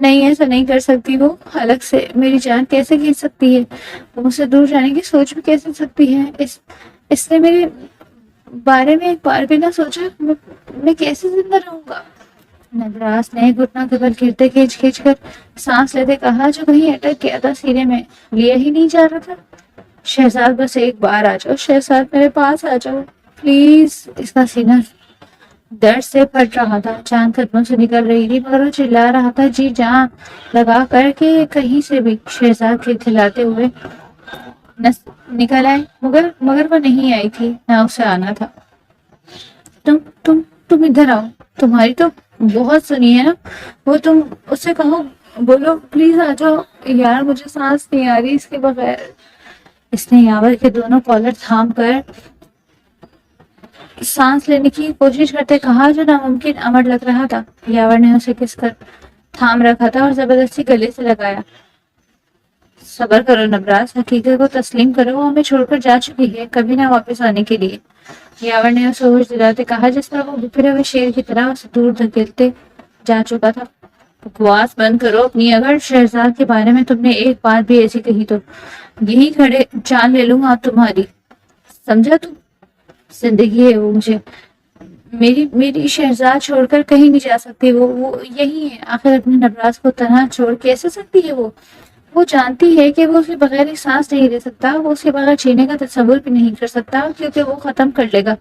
نہیں ایسا نہیں کر سکتی وہ، الگ سے میری جان کیسے کھینچ سکتی ہے، وہ مجھ سے دور جانے کی سوچ بھی کیسے سکتی ہے، اس نے میرے بارے میں ایک بار بھی نہ سوچا، میں کیسے زندہ رہوں گا۔ نبراس نے گھٹنا کے بل گرتے کھینچ کھینچ کر سانس لیتے کہا جو کہیں اٹک گیا تھا سینے میں، لیا ہی نہیں جا رہا تھا۔ شہزاد بس ایک بار آ جاؤ، شہزاد میرے پاس آ جاؤ پلیز۔ اس کا سینہ درد سے پھٹ رہا تھا، جان قدموں سے نکل رہی تھی، مگر وہ چلا رہا تھا جی جان لگا کر کے کہیں سے بھی شہزاد کے کھلاتے ہوئے نکل آئے، مگر وہ نہیں آئی تھی، نہ اسے آنا تھا۔ تم ادھر آؤ، تمہاری تو بہت سنی ہے نا وہ، تم اس سے کہو، بولو پلیز آ جاؤ یار، مجھے سانس نہیں آ رہی اس کے بغیر۔ اس نے یاور کے دونوں کالر تھام کر سانس لینے کی کوشش کرتے کہا جو ناممکن امر لگ رہا تھا۔ یاور نے اسے کس کر تھام رکھا تھا اور زبردستی گلے سے لگایا۔ صبر کرو نبراس، حقیقت کو تسلیم کرو، وہ ہمیں چھوڑ کر جا چکی ہے، کبھی نہ واپس آنے کے لیے۔ یاور نے اسے ہوش دلاتے کہا جس طرح وہ بکھرے ہوئے شیر کی طرح اسے دور دھکیلتے جا چکا تھا۔ بکواس بند کرو اپنی، اگر شہزاد کے بارے میں تم نے ایک بات بھی ایسی کہی تو یہی کھڑے جان لے لوں گا تمہاری، سمجھا تم؟ زندگی ہے وہ مجھے، میری شہزاد چھوڑ کر کہیں نہیں جا سکتی، وہ یہی ہے، آخر اپنے نبراس کو تنہا چھوڑ کیسے سکتی ہے وہ جانتی ہے کہ وہ اس کے بغیر ایک سانس نہیں لے سکتا، وہ اس کے بغیر جینے کا تصور بھی نہیں کر سکتا کیونکہ وہ ختم کر لے گا،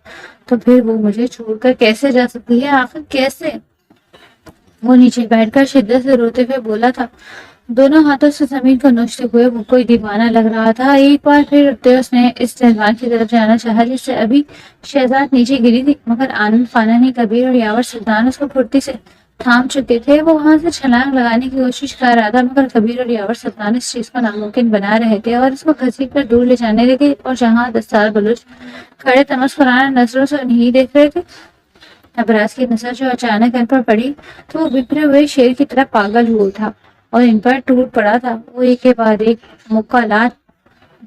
تو پھر وہ مجھے چھوڑ کر کیسے جا سکتی ہے، آخر کیسے؟ وہ نیچے بیٹھ کر شدت سے روتے ہوئے بولا تھا، دونوں ہاتھوں سے زمین کو نوچتے ہوئے، وہ کوئی دیوانہ لگ رہا تھا۔ ایک بار پھر اٹھتے اس نے اس دہلیز کی طرف جانا چاہا جس سے ابھی شہزاد نیچے گری تھی، مگر آنند فانانی کبیر اور یاور سلطان اس کو پھرتی سے تھام چکے تھے۔ وہ وہاں سے چھلانگ لگانے کی کوشش کر رہا تھا، مگر کبیر اور یاور سلطان اس چیز کو ناممکن بنا رہے تھے اور اس کو گھسیٹ کر دور لے جانے لگے، اور جہاں دستار بلوچ کھڑے تمسخرانہ نظروں سے نہیں دیکھ رہے تھے، نبراس کی نظر جو اچانک ان پر پڑی تو وہ بکھرے ہوئے شیر کی طرح پاگل ہوا تھا اور ان پر ٹوٹ پڑا تھا۔ وہ ایک کے بعد ایک مکالات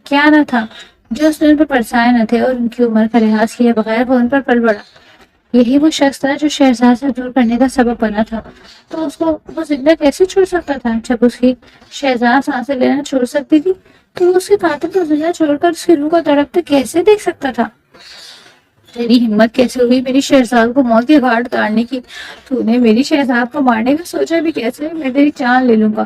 کیا نہ تھا جو اس نے ان پر برسائے نہ تھے، اور ان کی عمر کا لحاظ کیے بغیر وہ ان پر پل پڑا۔ یہی وہ شخص تھا جو شہزاد سے دور کرنے کا سبب بنا تھا، تو اس کو وہ زندہ کیسے چھوڑ سکتا تھا؟ جب اس کی شہزاد سانسیں لینا چھوڑ سکتی تھی تو وہ اس کے قاتل کو زندہ چھوڑ کر اس کی روح کو تڑپتے کیسے دیکھ سکتا تھا؟ تیری ہمت کیسے ہوئی میری شہزاد کو موت کے گھاٹ اتارنے کی؟ تو نے میری شہزاد کو مارنے کا سوچا بھی کیسے؟ میں تیری جان لے لوں گا،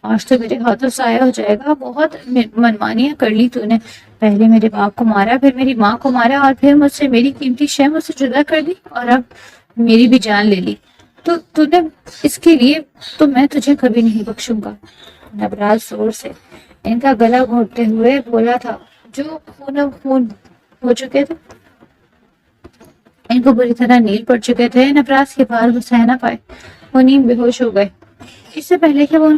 آج تو میرے ہاتھوں ضائع ہو جائے گا۔ بہت منمانیاں کر لی تو نے، پہلے میرے باپ کو مارا، پھر میری ماں کو مارا، اور پھر مجھ سے میری قیمتی شے مجھ سے جدا کر دی، اور اب میری بھی جان لے لی تو نے اس کے لیے تو میں تجھے کبھی نہیں بخشوں گا۔ نبراس زور سے ان کا گلا گھونٹتے ہوئے بولا تھا، جو خون ہو چکے تھے، ان کو بری طرح نیل پڑ چکے تھے، نبراس کے بار وہ سہ نہ پائے، وہ نیم بے ہوش ہو گئے۔ اس سے پہلے کہ وہ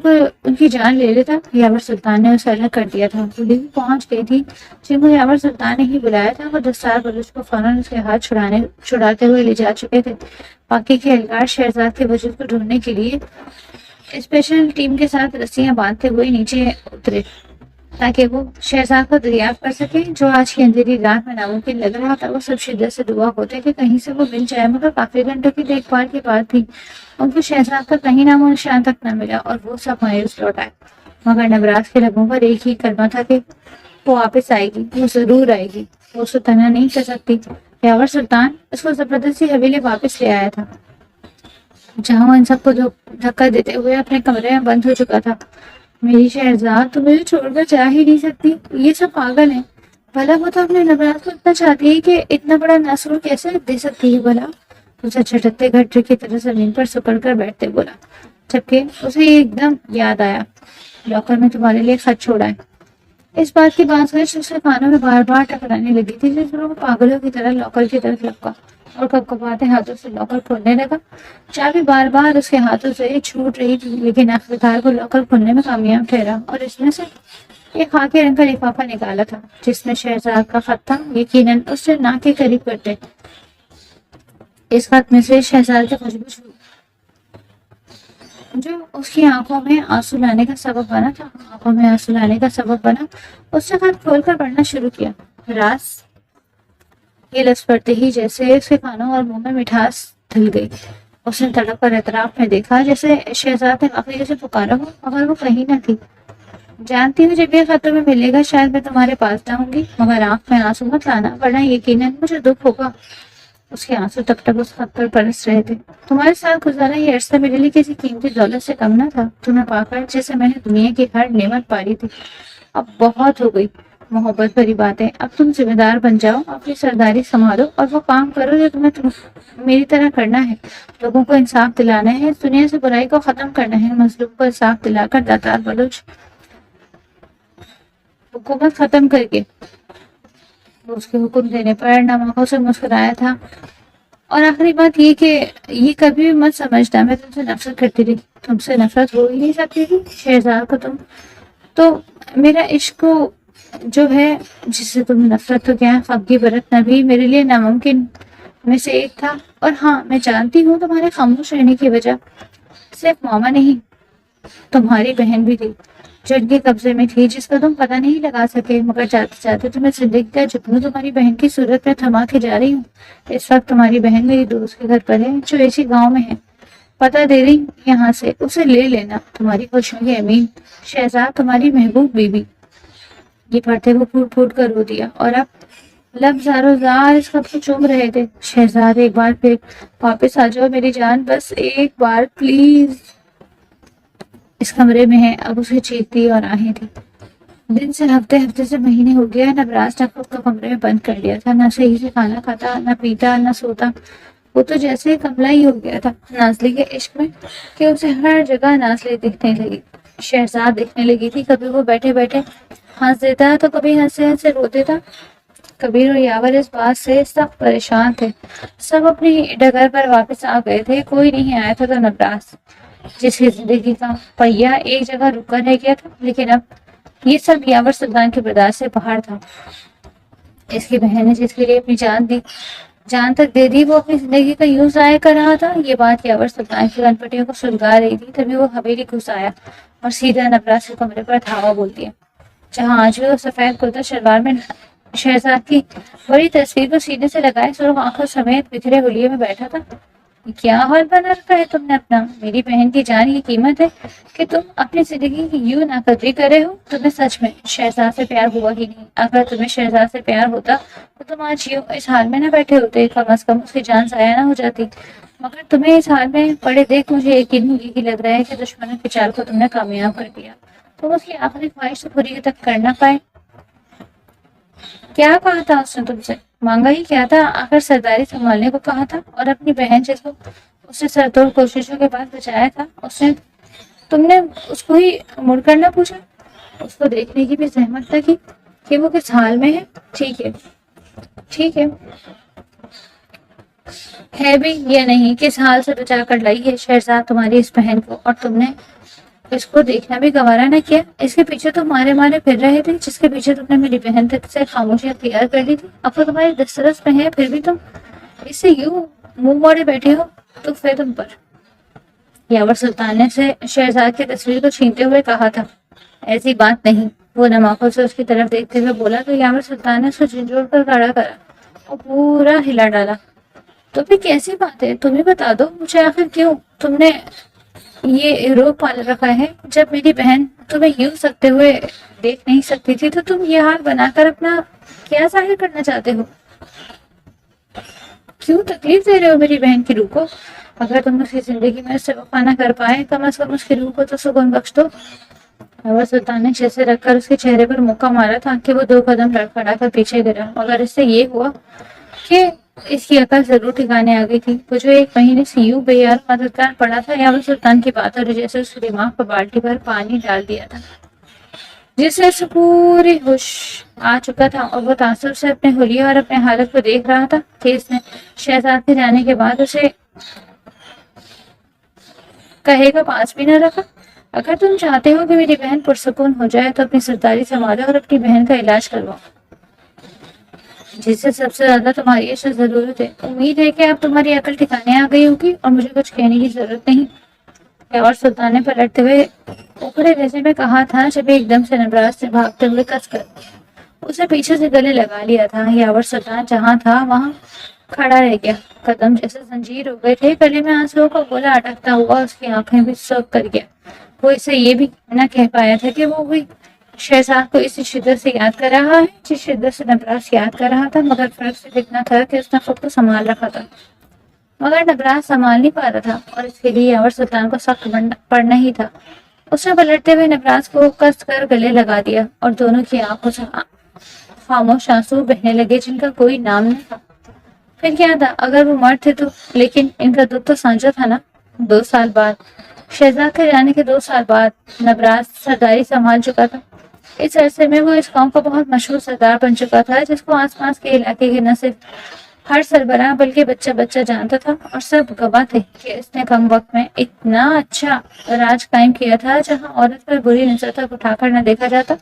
ان کی جان لے لیتا، یاور سلطان نے اسے الگ کر دیا تھا۔ بولی بھی پہنچ گئی تھی جن کو یاور سلطان نے ہی بلایا تھا، وہ دستار بلوچ کو فوراً اس کے ہاتھ چھڑاتے ہوئے لے جا چکے تھے۔ باقی کے اہلکار شہزاد کے وجود کو ڈھونڈنے کے لیے اسپیشل ٹیم کے ساتھ رسیاں باندھتے ہوئے نیچے اترے تاکہ وہ شہزاد کو دریافت کر سکیں، جو آج کی اندھیری رات میں ناممکن لگ رہا تھا۔ وہ سب شدت سے دعا ہوتے کہ کہیں سے وہ مل جائے، مگر کافی گھنٹوں کی دیکھ بھال کے بعد بھی ان کو شہزاد کا کہیں نام و نشان تک نہ ملا، اور وہ سب مایوس لوٹ آئے۔ مگر نبراس کے لبوں پر ایک ہی کلمہ تھا کہ وہ واپس آئے گی، وہ ضرور آئے گی، وہ اسے تنہا نہیں کر سکتی۔ یاور سلطان اس کو زبردستی حویلی واپس لے آیا تھا، جہاں وہ ان سب کو دھکا دیتے ہوئے اپنے کمرے میں بند ہو چکا تھا۔ میری شہزاد، تم مجھے چھوڑ کر جا ہی نہیں سکتی، یہ سب پاگل ہیں۔ بھلا وہ تو اپنے نبراس کو اتنا چاہتی ہے کہ اتنا بڑا نثر کیسے دے سکتی ہے بھلا؟ اسے چھٹکتے گھٹے کی طرح زمین پر سکڑ کر بیٹھتے بولا، جبکہ اسے ایک دم یاد آیا، لاکر میں تمہارے لیے خط چھوڑا ہے۔ اس بات کی بات سچ اس کے کانوں میں بار بار ٹکرانے لگی تھی، جس پر وہ پاگلوں کی طرح لاکر کی طرف لپکا اور کپکپاتے ہاتھوں سے لاکر کھولنے لگا۔ چابی بار بار اس کے ہاتھوں سے چھوٹ رہی تھی، لیکن آخرکار کو لاکر کھولنے میں کامیاب ٹھہرا، اور اس میں سے ایک خاکی رنگ کا لفافہ نکالا تھا جس میں شہزاد کا خط تھا۔ یقیناً اس سے ناک کے قریب کرتے اس خط میں سے شہزاد کی خوشبو جو اس کی آنکھوں میں آنسو لانے کا سبب بنا، اس سے خط کھول کر پڑھنا شروع کیا۔ راز یہ لفظ پڑھتے ہی جیسے اس کے کانوں اور منہ میں مٹھاس دھل گئی، اس نے تڑپ کر اطراف میں دیکھا جیسے شہزاد نے واقعی اسے پکارا ہو، مگر وہ کہیں نہ تھی۔ جانتی ہوں جب یہ خط تمہیں ملے گا شاید میں تمہارے پاس جاؤں گی، مگر آنکھ میں آنسو مت لانا ورنہ یقیناً مجھے دکھ ہوگا۔ اس کے آنسو ٹپ ٹپ اس خط پر برس رہے تھے۔ تمہارے ساتھ گزارا یہ عرصہ میرے لیے کسی قیمتی دولت سے کم نہ تھا، تمہیں پا کر جیسے میں نے دنیا کی ہر نعمت پالی تھی۔ اب بہت ہو گئی محبت بھری باتیں، اب تم ذمہ دار بن جاؤ، اپنی سرداری سنبھالو اور وہ کام کرو جو تمہیں میری طرح کرنا ہے۔ لوگوں کو انصاف دلانا ہے، اس دنیا سے برائی کو ختم کرنا ہے، مظلوم کو انصاف دلا کر داتار بلوچ حکومت ختم کر کے۔ وہ اس کے حکم دینے پر ناموقع سے مسکرایا تھا۔ اور آخری بات یہ کہ یہ کبھی بھی مت سمجھنا میں تم سے نفرت کرتی رہی، تم سے نفرت ہو ہی نہیں سکتی تھی شہزاد کو تم تو میرا عشق جو ہے جس سے تم نفرت تو کیا خفگی برتنا بھی میرے لیے ناممکن میں سے ایک تھا۔ اور ہاں میں جانتی ہوں تمہارے خاموش رہنے کی وجہ صرف ماما نہیں تمہاری بہن بھی تھی جو ان کے قبضے میں تھی، جس کا تم پتہ نہیں لگا سکے، مگر جاتے جاتے تمہیں زندگی کا جتنا تمہاری بہن کی صورت میں تھما کے جا رہی ہوں۔ اس وقت تمہاری بہن میری دوست کے گھر پر ہے جو اسی گاؤں میں ہے، پتہ دے رہی یہاں سے، اسے لے لینا، تمہاری خوشیوں کی امین شہزاد تمہاری محبوب بیوی۔ یہ پڑھتے وہ پھوٹ پھوٹ کر رو دیا اور اب لب زارو زار اس خط کو چوم رہے تھے۔ شہزاد ایک بار پھر واپس آ جاؤ میری جان، بس ایک بار پلیز۔ اس کمرے میں ہے، اب اسے چیختی اور آہیں تھی۔ دن سے ہفتے سے مہینے ہو گیا، نبراس نے خود کو کمرے میں بند کر لیا تھا، نہ صحیح سے کھانا کھاتا، نہ پیتا، نہ سوتا۔ وہ تو جیسے کملا ہی ہو گیا تھا نازلی کے عشق میں کہ اسے ہر جگہ نازلی دکھنے لگی، شہزاد دکھنے لگی تھی۔ کبھی وہ بیٹھے بیٹھے ہنس دیتا تو کبھی ہنسے ہنسے رو دیتا۔ کبیر اور یاور اس بات سے سخت پریشان تھے، سب اپنی ڈگر پر واپس آ گئے تھے، کوئی نہیں آیا تھا تو نبراس جس کی زندگی کا پہیہ ایک جگہ رکا رہ گیا تھا۔ لیکن اب یہ سب یاور سلطان کے برداشت سے باہر تھا۔ اس کی بہن نے جس کے لیے اپنی جان تک دے دی، وہ اپنی زندگی کا یوں ضائع کر رہا تھا۔ یہ بات یاور سلطان کی کنپٹیوں کو سلگا رہی تھی، تبھی وہ حویلی گھس آیا اور سیدھا نبراس کے کمرے پر دھاوا بول دیا، جہاں آج بھی وہ سفید کرتا شلوار میں شہزاد کی بڑی تصویر کو سینے سے لگائے سرخ آنکھوں سمیت بکھرے حلیے میں بیٹھا تھا۔ کیا حال بنا رکھا ہے تم نے اپنا؟ میری بہن کی جان کی قیمت ہے کہ تم اپنی زندگی کی یوں ناقدری کر رہے ہو؟ تمہیں سچ میں شہزاد سے پیار ہوا ہی نہیں، اگر تمہیں شہزاد سے پیار ہوتا تو تم آج یوں اس حال میں نہ بیٹھے ہوتے، کم از کم اس کی جان ضائع نہ ہو جاتی۔ مگر تمہیں اس حال میں پڑے دیکھ مجھے یقین ہی لگ رہا ہے کہ دشمنوں کے چال کو تم نے کامیاب کر دیا، تم اس کی آخری خواہش سے پوری تک کر نہ پائے۔ کیا کہا تھا اس نے تم سے؟ مانگا ہی کیا تھا؟ آخر سرداری سنبھالنے کو کہا تھا، اور اپنی بہن جس کو اس سے سر توڑ کوششوں کے بعد بچایا تھا تم نے اس کو ہی مڑ کر نہ پوچھا، اس کو دیکھنے کی بھی زحمت نہ کی کہ وہ کس حال میں ہے؟ ٹھیک ہے بھی یا نہیں، کس حال سے بچا کر لائی ہے شہزاد تمہاری اس بہن کو، اور تم نے اس کو دیکھنا بھی گوارا نہ کیا؟ اس کے پیچھے تم مارے پھر رہے تھے، جس کے پیچھے تم نے میری بہن تک سے خاموشی اختیار کر لی تھی، اب وہ تمہاری دسترس میں ہے، پھر بھی تم اس سے یوں منہ موڑے بیٹھے ہو، تو پھر تم پر۔ یاور سلطان نے سے شہزاد کی تصویر کو چھینتے ہوئے کہا تھا۔ ایسی بات نہیں، وہ نماخوں سے اس کی طرف دیکھتے ہوئے بولا تو یاور سلطان نے اس کو جھنجھوڑ کر کھڑا کرا اور پورا ہلا ڈالا۔ تو پھر کیسی بات ہے؟ تم ہی بتا دو مجھے، آخر کیوں تم نے یہ روگ پال رکھا ہے؟ جب میری بہن تمہیں یوں سکتے ہوئے دیکھ نہیں سکتی تھی تو تم یہ حال بنا کر اپنا کیا ظاہر کرنا چاہتے ہو؟ کیوں تکلیف دے رہے ہو میری بہن کی روح کو؟ اگر تم اس کی زندگی میں اس سے وفا نہ کر پائے، کم از کم اس کی روح کو تو سکون بخش دو۔ یاور سلطان نے جیسے رکھ کر اس کے چہرے پر موقع مارا تھا کہ وہ 2 قدم لڑکھڑا کر پیچھے گرا، مگر اس سے یہ ہوا کہ اس کی عقل ضرور ٹھکانے آ گئی تھی۔ وہ جو 1 مہینے سے یوں بے یار مددگار پڑا تھا، یاور سلطان کی بات اور جیسے اس کے دماغ پر بالٹی بھر پانی ڈال دیا تھا، جس سے اسے پوری ہوش آ چکا تھا اور وہ تعصب سے اپنے حلیے اور اپنے حالت کو دیکھ رہا تھا کہ اس نے شہزاد کے جانے کے بعد اسے کہے گا پاس بھی نہ رکھا۔ اگر تم چاہتے ہو کہ میری بہن پرسکون ہو جائے تو اپنی سرداری سنبھالو اور اپنی بہن کا علاج کرواؤ، جس سے سب سے زیادہ تمہاری ایسا ضرورت ہے۔ امید ہے کہ اب تمہاری عقل ٹھکانے آ گئی ہوگی اور مجھے کچھ کہنے کی ضرورت نہیں۔ یاور سلطان نے پلٹتے ہوئے اوپرے لہجے میں کہا تھا، جب ایک دم سے نبراس سے بھاگتے ہوئے کس کر اسے پیچھے سے گلے لگا لیا تھا۔ یاور سلطان جہاں تھا وہاں کھڑا رہ گیا، قدم جیسے زنجیر ہو گئے تھے، گلے میں آنسوؤں کا گولا اٹکتا ہوا اس کی آنکھیں بھی سرخ کر گیا۔ وہ اسے یہ بھی نہ کہہ پایا تھا کہ وہ بھی شہزاد کو اسی شدت سے یاد کر رہا ہے جس شدت سے نبراس یاد کر رہا تھا، مگر فرق صرف اتنا تھا کہ اس نے خود کو سنبھال رکھا تھا مگر نبراس سنبھال نہیں پا رہا تھا، اور اس کے لیے یاور سلطان کو سخت پڑنا ہی تھا۔ اس نے پلٹتے ہوئے نبراس کو کس کر گلے لگا دیا اور دونوں کی آنکھوں سے خاموش آنسو بہنے لگے جن کا کوئی نام نہ تھا۔ پھر کیا تھا اگر وہ مرد تھے تو، لیکن ان کا دکھ تو سانجا تھا نا۔ 2 سال بعد، شہزاد کے جانے کے 2 سال بعد، نبراس سرداری سنبھال چکا تھا۔ اس عرصے میں وہ اس قوم کا بہت مشہور سردار بن چکا تھا جس کو آس پاس کے علاقے کے نہ صرف ہر سربراہ بلکہ بچہ بچہ جانتا تھا، اور سب گواہ تھے کہ اس نے کم وقت میں اتنا اچھا راج قائم کیا تھا جہاں عورت پر بری نظر تک اٹھا کر نہ دیکھا جاتا۔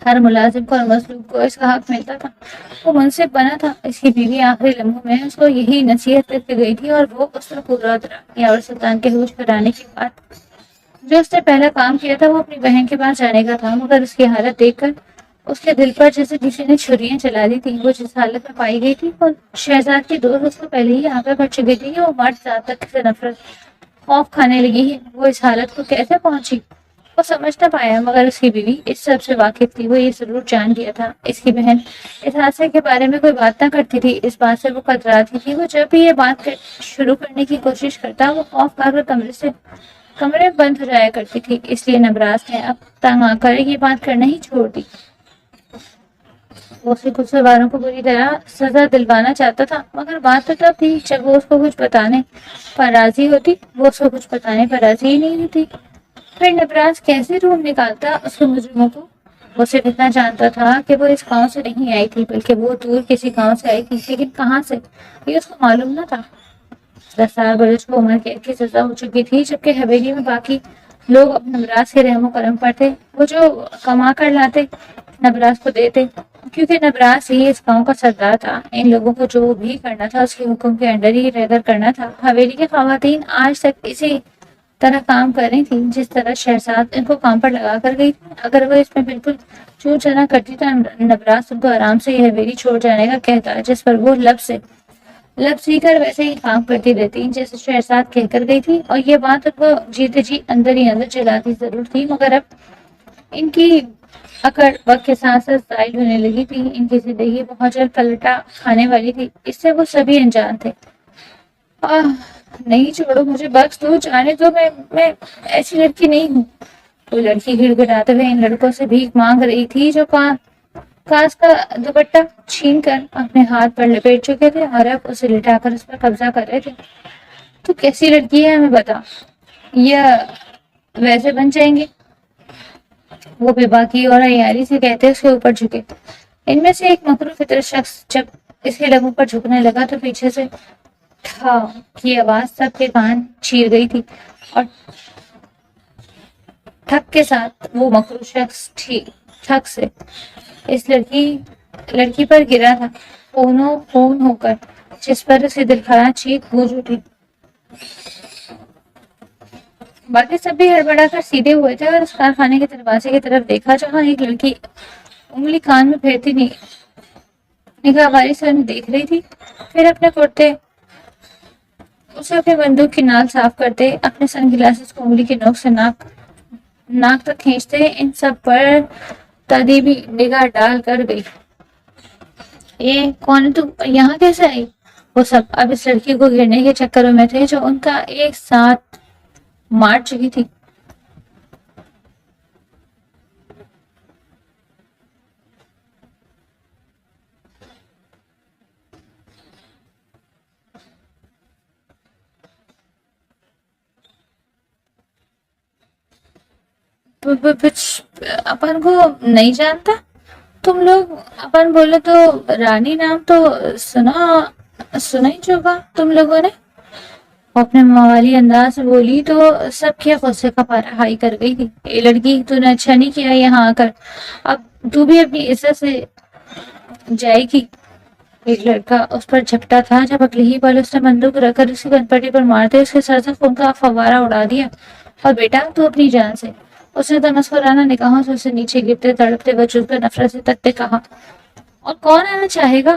ہر ملازم کو اور مظلوم کو اس کا حق ملتا تھا۔ وہ منصف بنا تھا۔ اس کی بیوی آخری لمحوں میں اس کو یہی نصیحت کر کے گئی تھی، اور وہ اس پر پورا اترا۔ یاور سلطان کے ہوش پر آنے کے بعد جو اس نے پہلا کام کیا تھا وہ اپنی بہن کے پاس جانے کا تھا، مگر اس کی حالت دیکھ کر اس کے دل پر جیسے کسی نے چھریاں چلا دی تھی۔ وہ جس حالت میں پائی گئی تھی، اور شہزاد کی دوست اس کو پہلے ہی آگاہ کر چکی تھی کہ وہ مرد ذات تک سے نفرت خوف کھانے لگی ہے، وہ اس حالت کو کیسے پہنچی وہ سمجھ نہ پایا، مگر اس کی بیوی اس سب سے واقف تھی۔ وہ یہ ضرور جان گیا تھا اس کی بہن اس حادثے کے بارے میں کوئی بات نہ کرتی تھی۔ اس بات سے وہ کتراتی تھی۔ وہ جب بھی یہ بات شروع کرنے کی کوشش کرتا وہ خوف کھا کر کمرے میں بند ہو جایا کرتی تھی۔ اس لیے نبراس نے اب تنگ آ کر یہ بات کرنا ہی چھوڑ دی۔ وہ اسے غصے والوں کو بری طرح سزا دلوانا چاہتا تھا، مگر بات تو تب تھی جب وہ اس کو کچھ بتانے پر راضی ہوتی۔ وہ اس کو کچھ بتانے پر راضی ہی نہیں ہوتی۔ پھر نبراس کیسے روم نکالتا اس کے مجرموں کو؟ وہ صرف اتنا جانتا تھا کہ وہ اس گاؤں سے نہیں آئی تھی، بلکہ وہ دور کسی گاؤں سے آئی تھی، لیکن کہاں سے یہ اس کو معلوم نہ تھا۔ 10 سال برس کو عمر قید کی سزا ہو چکی تھی، جبکہ حویلی میں باقی لوگ اب نبراس کے رحم و کرم پر تھے۔ وہ جو کما کر لاتے نبراس کو دیتے، کیونکہ نبراس ہی اس گاؤں کا سردار تھا۔ ان لوگوں کو جو بھی کرنا تھا اس کے حکم کے انڈر ہی رہ کر کرنا تھا۔ حویلی کی خواتین آج تک اسی طرح کام کر رہی تھی جس طرح شہزاد ان کو کام پر لگا کر گئی تھی۔ اگر وہ اس میں بالکل چوٹ چنا کرتی تو نبراس ان کو آرام سے یہ حویلی چھوڑ جانے کا کہتا، جس پر وہ لب سی کر ویسے ہی کام کرتی رہتی جیسے شہزاد کہہ کر گئی تھی، اور یہ بات ان کو جیتے جی اندر ہی اندر جلاتی ضرور تھی، مگر اب ان کی اکڑ وقت کے ساتھ ساتھ زائل ہونے لگی تھی۔ ان کی زندگی بہت جلد پلٹا کھانے والی تھی، اس سے وہ سبھی انجان تھے۔ نہیں چھوڑو مجھے، بخش دو، جانے دو، میں ایسی لڑکی نہیں ہوں۔ وہ لڑکی گڑ گڑاتے ہوئے ان لڑکوں سے بھیک مانگ رہی تھی جو کاس کا دوپٹہ چھین کر اپنے ہاتھ پر لپیٹ چکے تھے اور اب اسے لٹا کر اس پر قبضہ کر رہے تھے۔ تو کیسی لڑکی ہے ہمیں بتا، یا ویسے بن جائیں گے؟ وہ بے باکی اور عیاری سے کہتے اس کے اوپر جھکے۔ ان میں سے ایک مکروہ فطرت شخص جب اس کے لبوں پر جھکنے لگا تو پیچھے سے ٹھا کی آواز سب کے کان چیر گئی تھی، اور ٹھک کے ساتھ وہ مکروہ شخص ٹھک سے اس لڑکی پر گرا تھا، خونوں خون ہو کر، جس پر اسے دلخراں چیخ گونج اٹھی۔ باقی سب بھی ہڑبڑا کر سیدھے ہوئے تھے اور اس کارخانے کے دروازے کی طرف دیکھا جہاں ایک لڑکی انگلی کان میں پھیرتی نگاہ باری سے انہیں دیکھ رہی تھی، پھر اپنے کرتے اسے اپنی بندوق کی نال صاف کرتے، اپنے سن گلاسز کو انگلی کے نوک سے ناک تک کھینچتے، ان سب پر تادیبی نگاہ ڈال کر گئی۔ کون ہے، تم یہاں کیسے آئی؟ وہ سب اب اس لڑکی کو گرنے کے چکروں میں تھے جو ان کا ایک ساتھ مار چکی تھی۔ اپن کو نہیں جانتا تم لوگ؟ اپن بولے تو رانی نام تو سنا ہی چوگا تم لوگوں نے۔ وہ اپنے موالی انداز سے بولی تو سب کے غصے کا پارا ہائی کر گئی تھی۔ اے لڑکی، تو نے اچھا نہیں کیا یہاں آ کر، اب تو بھی اپنی عزت سے جائے گی۔ ایک لڑکا اس پر جھپٹا تھا جب اگلے ہی پل اس نے بندوق رکھ کر اس کی کنپٹی پر مارتے اس کے سر سے خون کا فوارہ اڑا دیا۔ اور بیٹا تو اپنی جان سے، اس نے تمسخرانہ نگاہوں سے اسے نیچے گرتے تڑپتے وجود پر نفرت سے تکتے کہا۔ اور کون آنا چاہے گا؟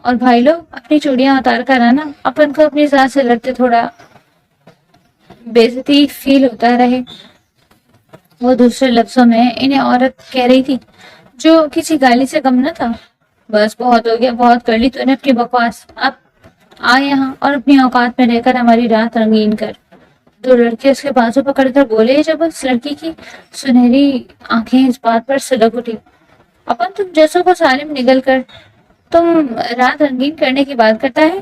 اور بھائی لوگ اپنی چوڑیاں اتار کر آنا. اپن کو اپنی ذات سے لڑتے تھوڑا بےعزتی فیل ہوتا رہے. وہ دوسرے لفظوں میں انہیں عورت کہہ رہی تھی جو کسی گالی سے کم نہ تھا. بس بہت ہو گیا, بہت کر لی تو نے اپنی بکواس. اب آ یہاں اور اپنی اوقات میں رہ کر ہماری رات رنگین کر. دو لڑکے اس کے بازو پکڑ کر بولے جب اس لڑکی کی سنہری آنکھیں اس بات پر سلگ اٹھی. اپن تم جیسوں کو سالم نگل کر تم رات رنگین کرنے کی بات کرتا ہے.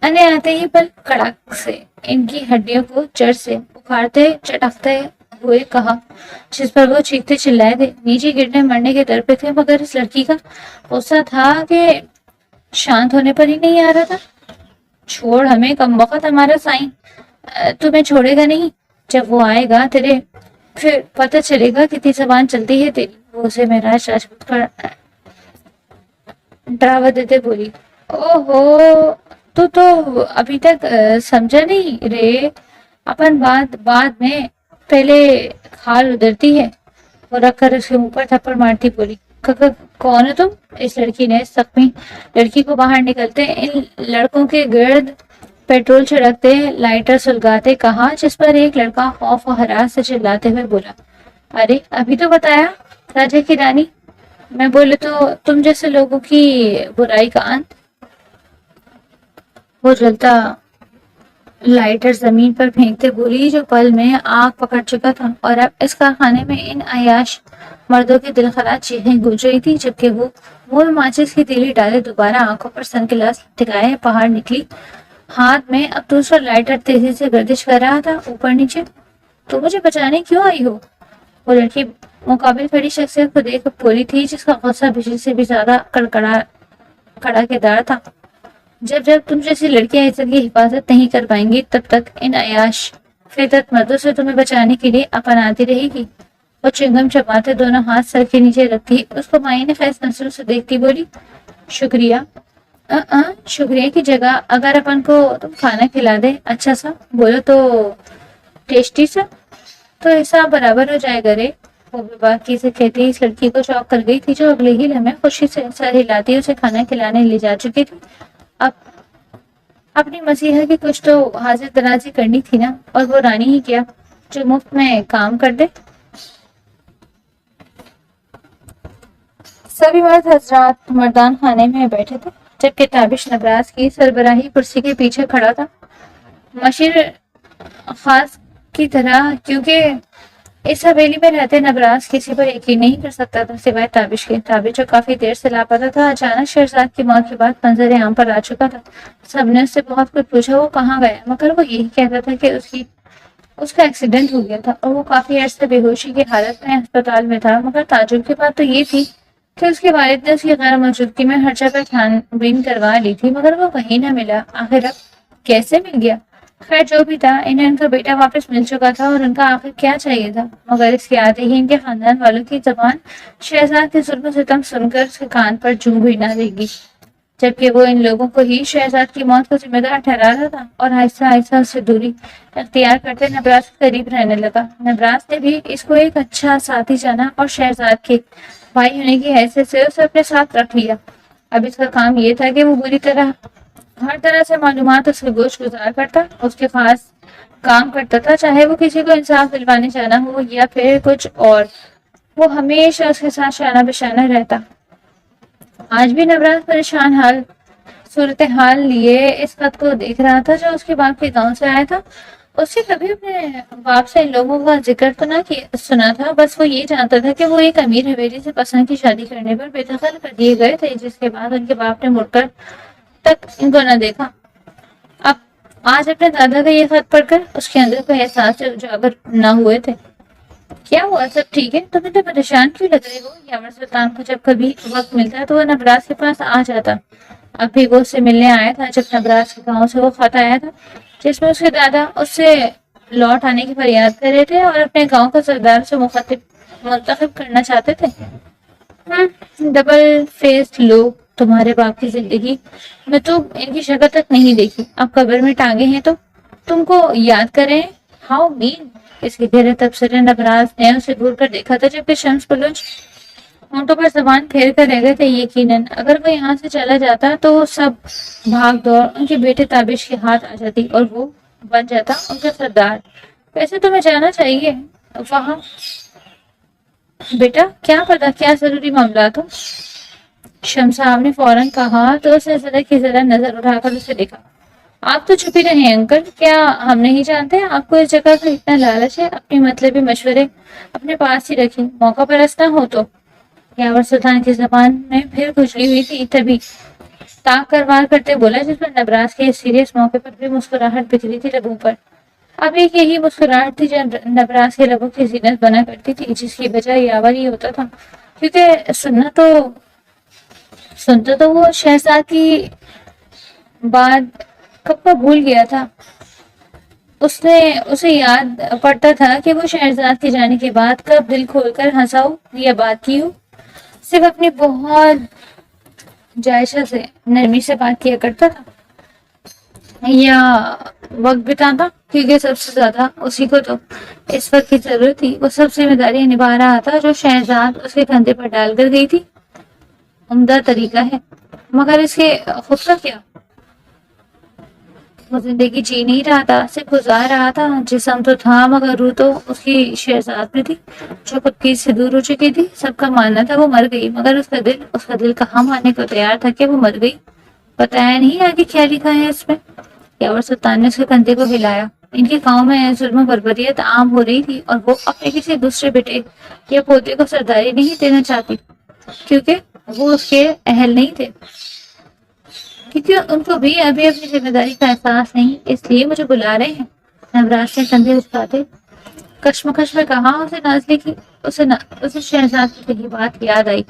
انے آتے ہی پل کڑاک سے ان کی ہڈیوں کو جڑ سے اکھاڑتے چٹکتے ہوئے کہا, جس پر وہ چیختے چلائے تھے نیچے گرنے مرنے کے در پہ تھے. مگر اس لڑکی کا غصہ تھا کہ شانت ہونے پر ہی نہیں آ رہا تھا. چھوڑ ہمیں کم وقت ہمارا سائیں تمہیں چھوڑے گا نہیں. جب وہ آئے گا تیرے پھر پتہ چلے گا کتنی زبان چلتی ہے تیری. وہ اسے مہراج راجپوت کا ڈراوا دیتے بولی. او ہو, تو ابھی تک سمجھا نہیں رے. اپن بعد میں پہلے کھال ادھرتی ہے. وہ رکھ کر اس کے منہ پر تھپڑ مارتی بولی. کون ہے تم؟ اس لڑکی نے زخمی لڑکی کو باہر نکلتے ان لڑکوں کے گرد پیٹرول چھڑکتے لائٹر سلگاتے کہا, جس پر ایک لڑکا خوف و ہراس سے چلاتے ہوئے بولا, ارے ابھی تو بتایا راجا کی رانی. میں بولے تو تم جیسے لوگوں کی برائی کا انت. وہ جلتا لائٹر زمین پر پھینکتے بولی جو پل میں آگ پکڑ چکا تھا. اور اب اس کارخانے میں ان عیاش مردوں کی دلخراش چیخیں گونج رہی تھی. جبکہ وہ ماچس کی تیلی ڈالے دوبارہ آنکھوں پر سن گلاس ٹکائے باہر نکلی. ہاتھ میں اب دوسرا لائٹر تیزی سے گردش کر رہا تھا اوپر نیچے. تو مجھے بچانے کیوں آئی ہو؟ وہ لڑکی مقابل کھڑی شخصیت کو دیکھ بولی تھی جس کا غصہ بجلی سے بھی زیادہ کڑا کے دار تھا. جب تم جیسی لڑکیاں عزت کی حفاظت نہیں کر پائیں گی تب تک ان عیاش فطرت مردوں سے تمہیں بچانے کے لیے اپناتی رہے گی. وہ چنگم چباتے دونوں ہاتھ سر کے نیچے رکھتی اس کو معین خیز نظروں سے دیکھتی بولی, شکریہ. شکریہ کی جگہ اگر اپن کو تم کھانا کھلا دے اچھا سا, بولو تو ٹیسٹی سا, تو حساب برابر ہو جائے گا رے. وہ بے باکی سے کہتی اس لڑکی کو چوک کر گئی تھی جو اگلے ہی لمحے خوشی سے سر ہلاتی اسے کھانا کھلانے لے جا چکی تھی. اب اپنی مسیحا کی کچھ تو حاضر درازی کرنی تھی نا, اور وہ رانی ہی کیا جو مفت میں کام کر دے. سبھی مرد حضرات مردان خانے میں بیٹھے تھے جبکہ تابش نبراس کی سربراہی کرسی کے پیچھے کھڑا تھا مشیر خاص کی طرح, کیونکہ اس حویلی میں رہتے نبراس کسی پر یقین نہیں کر سکتا تھا سوائے تابش کے. تابش جو کافی دیر سے لاپتہ تھا اچانک شہزاد کی موت کے بعد منظر عام پر آ چکا تھا. سب نے اس سے بہت کچھ پوچھا وہ کہاں گیا, مگر وہ یہی کہتا تھا کہ اس کا ایکسیڈنٹ ہو گیا تھا اور وہ کافی عرصے بے ہوشی کی حالت میں ہسپتال میں تھا. مگر تعجب کی بات تو یہ تھی کہ اس کے والد نے اس کی غیر موجودگی میں ہر جگہ چھان بین کروا لی تھی مگر وہ کہیں نہ ملا. آخر اب کیسے مل گیا؟ خیر جو بھی تھا انہیں ان کا بیٹا واپس مل چکا تھا اور ان کا آخر کیا چاہیے تھا. مگر اس کے آتے ہی ان کے خاندان والوں کی زبان شہزاد کے ظلم و ستم سن کر اس کے کان پر جوں بھی نہ دے گی, جبکہ وہ ان لوگوں کو ہی شہزاد کی موت کو ذمہ دار ٹھہرا رہا تھا. اور آہستہ آہستہ اس سے دوری اختیار کرتے نبراس کے قریب رہنے لگا. نبراس نے بھی اس کو ایک اچھا ساتھی جانا اور شہزاد کے بھائی ہونے کی حیثیت سے اسے اپنے ساتھ رکھ لیا. اب اس کا کام یہ تھا کہ وہ ہر طرح سے معلومات اس کے گوش گزار کرتا, اس کے خاص کام کرتا تھا, چاہے وہ کسی کو انصاف دلوانے جانا ہو یا پھر کچھ اور. وہ ہمیشہ اس کے ساتھ شانہ بشانہ رہتا. آج بھی نبراس پریشان حال صورتحال لیے اس خط کو دیکھ رہا تھا جو اس کے باپ کے گاؤں سے آیا تھا. اس نے کبھی اپنے باپ سے ان لوگوں کا ذکر تو نہ سنا تھا, بس وہ یہ جانتا تھا کہ وہ ایک امیر حویلی سے پسند کی شادی کرنے پر بے دخل کر دیے گئے تھے, جس کے بعد ان کے باپ نے مڑ کر تک ان کو نہ دیکھا. اب آج اپنے دادا کا یہ خط پڑھ کر اس کے اندر کوئی احساس سے اجاگر نہ ہوئے تھے. کیا ہوا, سب ٹھیک ہے؟ تمہیں تو پریشان کیوں لگ رہے ہو؟ یامر سلطان کو جب کبھی وقت ملتا تو وہ نبراس کے پاس آ جاتا. اب بھی وہ اس سے ملنے آیا تھا جب نبراس کے گاؤں سے وہ خط آیا تھا جس میں اس کے دادا اس سے لوٹ آنے کی فریاد کر رہے تھے اور اپنے گاؤں کو سردار سے منتخب کرنا چاہتے تھے. ڈبل فیس لوگ, تمہارے باپ کی زندگی میں تو ان کی شکل تک نہیں دیکھی. اب قبر میں ٹانگے ہیں تو تم کو یاد کریں. ہاؤ مین, اس کے گہرے تبصرے نبراس نے اسے گور کر دیکھا تھا، جبکہ شمس بلوچ ہونٹوں پر زبان پھیر کر رہ گئے تھے۔ یقیناً اگر وہ یہاں سے چلا جاتا تو سب بھاگ دوڑ ان کے بیٹے تابش کے ہاتھ آ جاتی اور وہ بن جاتا ان کا سردار۔ ویسے تمہیں جانا چاہیے وہاں بیٹا، کیا پتا کیا ضروری معاملات ہو؟ شمس صاحب نے فوراً کہا تو اس نے ذرا کی ذرا نظر اٹھا کر اسے دیکھا۔ آپ تو چھپی رہے انکل، کیا ہم نہیں جانتے آپ کو اس جگہ کا اتنا لالچ ہے؟ اپنی مطلبی مشورے اپنے پاس ہی رکھیں، موقع پرست نہ ہو تو۔ یاور سلطان کی زبان میں پھر کھجلی ہوئی تھی، تبھی تاک کروار کرتے بولا، جس پر نبراس کے سیریس موقع پر بھی مسکراہٹ بکھری تھی لبوں پر۔ اب ایک یہی مسکراہٹ تھی جو نبراس کے لبوں کی زینت بنا کرتی تھی، جس کی بجائے یاور ہی ہوتا تھا، کیونکہ سنتا تو وہ شہزاد کی بات کب کا بھول گیا تھا۔ اسے یاد پڑتا تھا کہ وہ شہزاد کے جانے کے بعد کب دل کھول کر ہنسا ہو یا بات کی ہو، صرف اپنی بہت جائشہ سے نرمی سے بات کیا کرتا تھا یا وقت بتاتا، کیونکہ سب سے زیادہ اسی کو تو اس وقت کی ضرورت تھی۔ وہ سب ذمہ داریاں نبھا رہا تھا جو شہزاد اس کے کندھے پر ڈال کر گئی تھی۔ عمدہ طریقہ ہے، مگر اس کے خود کا کیا؟ وہ زندگی جی نہیں رہا تھا، صرف گزار رہا تھا۔ جسم تو تھا مگر روح تو اس کی شہزاد میں تھی جو کبکی سے دور ہو چکی تھی۔ سب کا ماننا تھا وہ مر گئی، مگر اس کا دل کہاں ماننے کو تیار تھا کہ وہ مر گئی؟ بتایا نہیں آگے کیا لکھا ہے اس میں؟ یاور سلطان نے اس کے کندھے کو ہلایا۔ ان کے گاؤں میں ظلم و بربریت عام ہو رہی تھی اور وہ اپنے کسی دوسرے بیٹے یا پوتے کو سرداری نہیں دینا چاہتی، کیونکہ وہ اس کے اہل نہیں تھے، کیونکہ ان کو بھی ابھی اپنی ذمہ داری کا احساس نہیں، اس لیے مجھے بلا رہے ہیں۔ نبراس نے کندھے اچکاتے کشمکش میں کہا۔ اسے شہزاد کی کہی بات یاد آئی،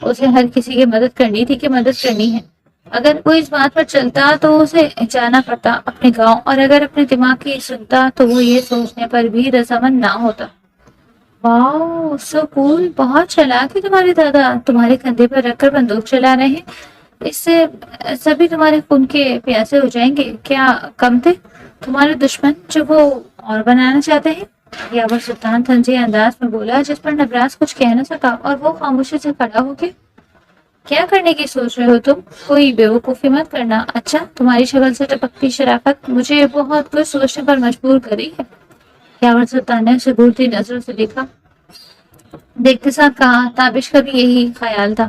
اسے ہر کسی کی مدد کرنی تھی کہ مدد کرنی ہے۔ اگر وہ اس بات پر چلتا تو اسے جانا پڑتا اپنے گاؤں، اور اگر اپنے دماغ کی سنتا تو وہ یہ سوچنے پر بھی رضامند نہ ہوتا۔ واؤ، سو کول، بہت چلاک ہے تمہارے دادا، تمہارے کندھے پر رکھ کر بندوق چلا رہے ہیں، اس سے سبھی تمہارے خون کے پیاسے ہو جائیں گے۔ کیا کم تھے تمہارے دشمن جو وہ اور بنانا چاہتے ہیں؟ یاور سلطان طنزیہ انداز میں بولا، جس پر نبراس کچھ کہہ نہ سکا، اور وہ خاموشی سے کھڑا ہو کے کیا کرنے کی سوچ رہے ہو تم؟ کوئی بیوقوفی مت کرنا۔ اچھا، تمہاری شکل سے ٹپکتی شرافت مجھے بہت کچھ سوچنے پر مجبور کری ہے۔ یاور سلطان نے اسے گھورتی نظروں سے دیکھا، دیکھتے ساتھ کہا، تابش کا بھی یہی خیال تھا۔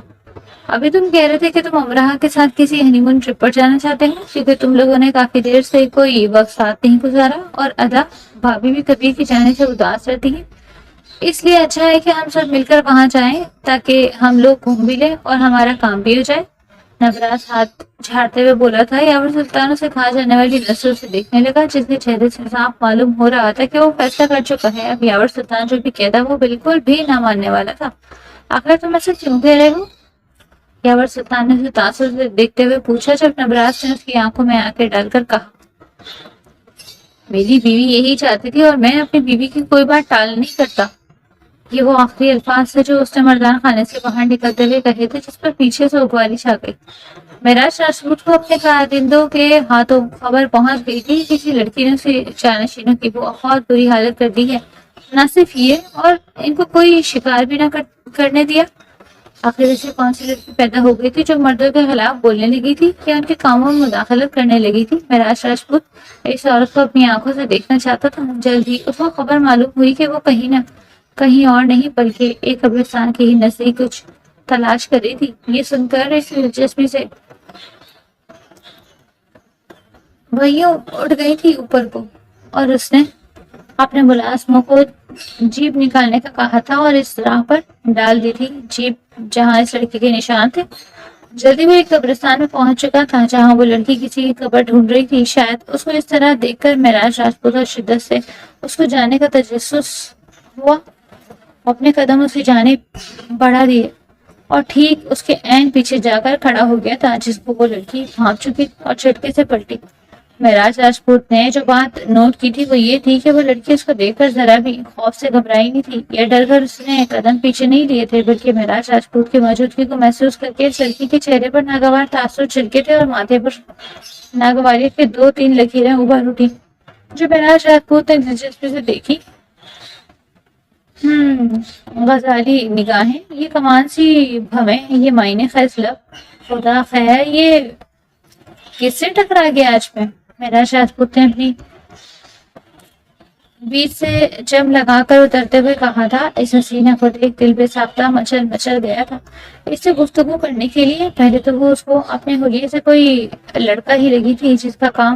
ابھی تم کہہ رہے تھے کہ تم امراہ کے ساتھ کسی ہنی مون ٹرپ پر جانا چاہتے ہیں، کیونکہ تم لوگوں نے کافی دیر سے کوئی وقت ساتھ نہیں گزارا، اور ادا بھابھی بھی کبیر کی جانے سے اداس رہتی ہے، اس لیے اچھا ہے کہ ہم سب مل کر وہاں جائیں تاکہ ہم لوگ گھوم بھی لیں اور ہمارا کام بھی ہو جائے۔ نبراس ہاتھ جھاڑتے ہوئے بولا تھا۔ یاور سلطان اسے کھا جانے والی نسلوں سے دیکھنے لگا، جس کے چہرے سے صاف معلوم ہو رہا تھا کہ وہ فیصلہ کر چکا ہے۔ اب یاور سلطان جو بھی کہتا وہ بالکل بھی نہ ماننے والا تھا۔ آخر تم ایسے کیوں کہہ رہے ہو؟ یاور سلطان نے اسے تاثر سے دیکھتے ہوئے پوچھا، جب نبراس نے اس کی آنکھوں میں آنکھیں ڈال کر کہا، میری بیوی یہی چاہتی تھی اور میں اپنی بیوی کی کوئی بات ٹال نہیں کرتا۔ یہ وہ آخری الفاظ تھے جو اس نے مردان خانے سے باہر نکلتے ہوئے کہے تھے، جس پر پیچھے سے اگوالی چھا گئی۔ معراج راجپوت کو اپنے کارندوں کے ہاتھوں خبر پہنچ گئی تھی، کسی لڑکی نے اسے جانشینوں کی بہت بری حالت کر دی ہے۔ نہ صرف یہ، اور ان کو کوئی شکار بھی نہ کرنے دیا۔ آخر ایسے کون سی لڑکی پیدا ہو گئی تھی جو مردوں کے خلاف بولنے لگی تھی یا ان کے کاموں میں مداخلت کرنے لگی تھی؟ معراج راجپوت اس عورت کو اپنی آنکھوں سے دیکھنا چاہتا تھا۔ جلد ہی اس کو خبر معلوم ہوئی کہ وہ کہیں اور نہیں بلکہ ایک قبرستان کے ہی نزدیک کچھ تلاش کر رہی تھی۔ یہ سن کر اس دلچسپی سے وہیوں اٹھ گئی تھی اوپر کو، اور اس نے اپنے ملازموں کو جیب نکالنے کا کہا تھا اور اس راہ پر ڈال دی تھی جیب جہاں اس لڑکی کے نشان تھے۔ جلدی وہ ایک قبرستان میں پہنچ چکا تھا جہاں وہ لڑکی کسی کی قبر ڈھونڈ رہی تھی۔ شاید اس کو اس طرح دیکھ کر معراج راجپوت اور شدت سے اس کو جانے کا تجسس ہوا، اپنے قدم اس کی جانب بڑھا دیے اور ٹھیک اس کے عین پیچھے جا کر کھڑا ہو گیا تھا، جس کو وہ لڑکی بھانپ چکی اور جھٹکے سے پلٹی۔ معراج راجپوت نے جو بات نوٹ کی تھی وہ یہ تھی کہ وہ لڑکی اس کو دیکھ کر ذرا بھی خوف سے گھبرائی نہیں تھی یا ڈر کر اس نے قدم پیچھے نہیں لیے تھے، بلکہ معراج راجپوت کی موجودگی کو محسوس کر کے اس لڑکی کے چہرے پر ناگوار تاثر چھلکے تھے اور ماتھے پر ناگواری کے 2-3 لکیریں ابھر اٹھی جو معراج راجپوت نے دلچسپی سے دیکھی۔ غزالی نگاہیں، یہ کمان سی بھویں، یہ معنی خیز لب، خدا خیر یہ کس سے ٹکرا گیا آج میں؟ میرا راجپوت نے اپنی بیچ سے جم لگا کر اترتے ہوئے کہا تھا۔ اس حسینہ کو دیکھ دل بے ساختہ مچل مچل گیا تھا۔ اس سے گفتگو کرنے کے لیے پہلے تو وہ اس کو اپنے حلیے سے کوئی لڑکا ہی لگی تھی جس کا کام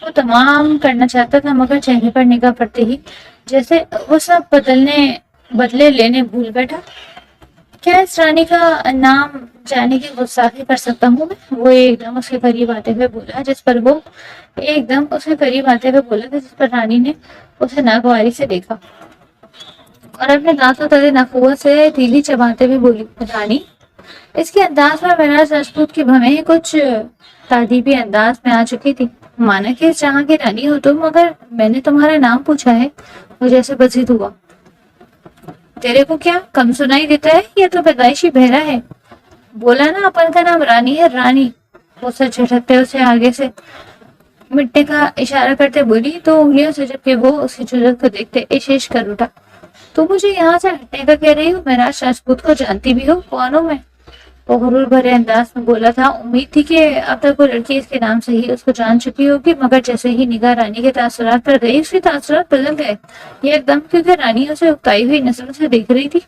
وہ تمام کرنا چاہتا تھا، مگر چہرے پر نگاہ پڑتے ہی جیسے وہ سب بدلے لینے بھول بیٹھا۔ کیا اس رانی کا نام جانے کی گستاخی کر سکتا ہوں میں؟ وہ ایک دم اس کے قریب آتے ہوئے بولا، جس پر رانی نے اسے ناگواری سے دیکھا اور اپنے دانتوں تلے ناخوش سے تیلی چباتے ہوئے بولی، رانی؟ اس کے انداز میں مہراج راجپوت کی بھویں کچھ تادیبی انداز میں آ چکی تھی۔ مانا کہ جہاں کی رانی ہو تم، مگر میں نے تمہارا نام پوچھا ہے۔ وہ جیسے بزید ہوا۔ تیرے کو کیا کم سنائی دیتا ہے یا تو پیدائشی بہرا ہے؟ بولا نا اپن کا نام رانی ہے، رانی۔ وہ سر جھٹکتے اسے آگے سے مٹنے کا اشارہ کرتے بولی تو انگلیوں سے، جبکہ وہ اس کی جرات کو دیکھتے ایش کر اٹھا۔ تو مجھے یہاں سے ہٹنے کا کہہ رہی ہو؟ مہراج راجپوت کو جانتی بھی ہو؟ کون ہوں میں؟ وہ غرور بھرے انداز میں بولا تھا۔ امید تھی کہ اب تک وہ لڑکی اس کے نام سے ہی اس کو جان چکی ہوگی، مگر جیسے ہی نگاہ رانی کے تاثرات پر گئی اس کے تاثرات بدل گئے یہ ایک دم، کیونکہ رانی اسے اکتائی ہوئی نظروں سے دیکھ رہی تھی۔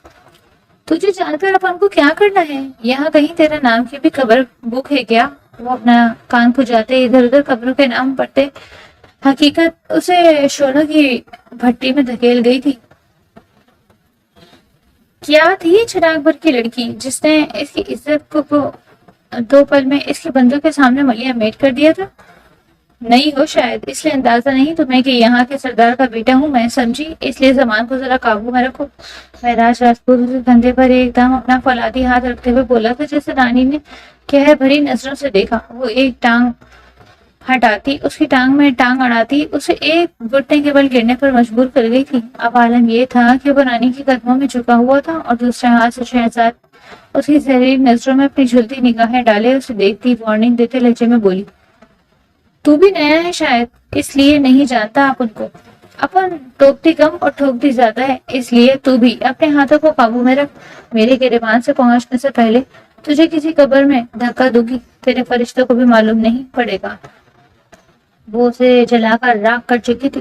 تجھے جان کر اپن کو کیا کرنا ہے؟ یہاں کہیں تیرا نام کی بھی خبر بک ہے کیا؟ وہ اپنا کان کھجاتے ادھر ادھر قبروں کے نام پڑھتے۔ حقیقت اسے شعلوں کی بھٹی میں دھکیل گئی تھی۔ کیا تھی یہ چراغ بھر کی لڑکی جس نے اس کی عزت کو 2 پل میں اس کے بندوں کے سامنے ملیا میٹ کر دیا تھا؟ نہیں ہو شاید، اس لیے اندازہ نہیں تمہیں کہ یہاں کے سردار کا بیٹا ہوں میں، سمجھی؟ اس لیے زبان کو ذرا قابو میں رکھو۔ مہراج راجپوت کے کندھے پر ایک دم اپنا فولادی ہاتھ رکھتے ہوئے بولا تھا، جیسے رانی نے قہر بھری نظروں سے دیکھا۔ وہ ایک ٹانگ ہٹاتی، اس کی ٹانگ میں ٹانگ اڑاتی اسے ایک گھٹنے کے بل گرنے پر مجبور کر گئی تھی۔ اب عالم یہ تھا کہ وہ رانی کے قدموں میں جھکا ہوا تھا اور دوسرے ہاتھ سے شہزاد اس کی زہریلی نظروں میں اپنی جھلتی نگاہیں ڈالے اسے دیکھتی وارننگ دیتے لہجے میں بولی، تو بھی نیا ہے شاید، اس لیے نہیں جانتا اپن کو۔ اپن ٹوکتی کم اور ٹھوکتی زیادہ ہے، اس لیے تو بھی اپنے ہاتھوں کو قابو میں رکھ۔ میرے گریبان سے پہنچنے سے پہلے تجھے کسی قبر میں دھکا دوں گی، تیرے فرشتوں کو بھی معلوم نہیں پڑے گا۔ وہ اسے جلا کر راکھ کر چکی تھی۔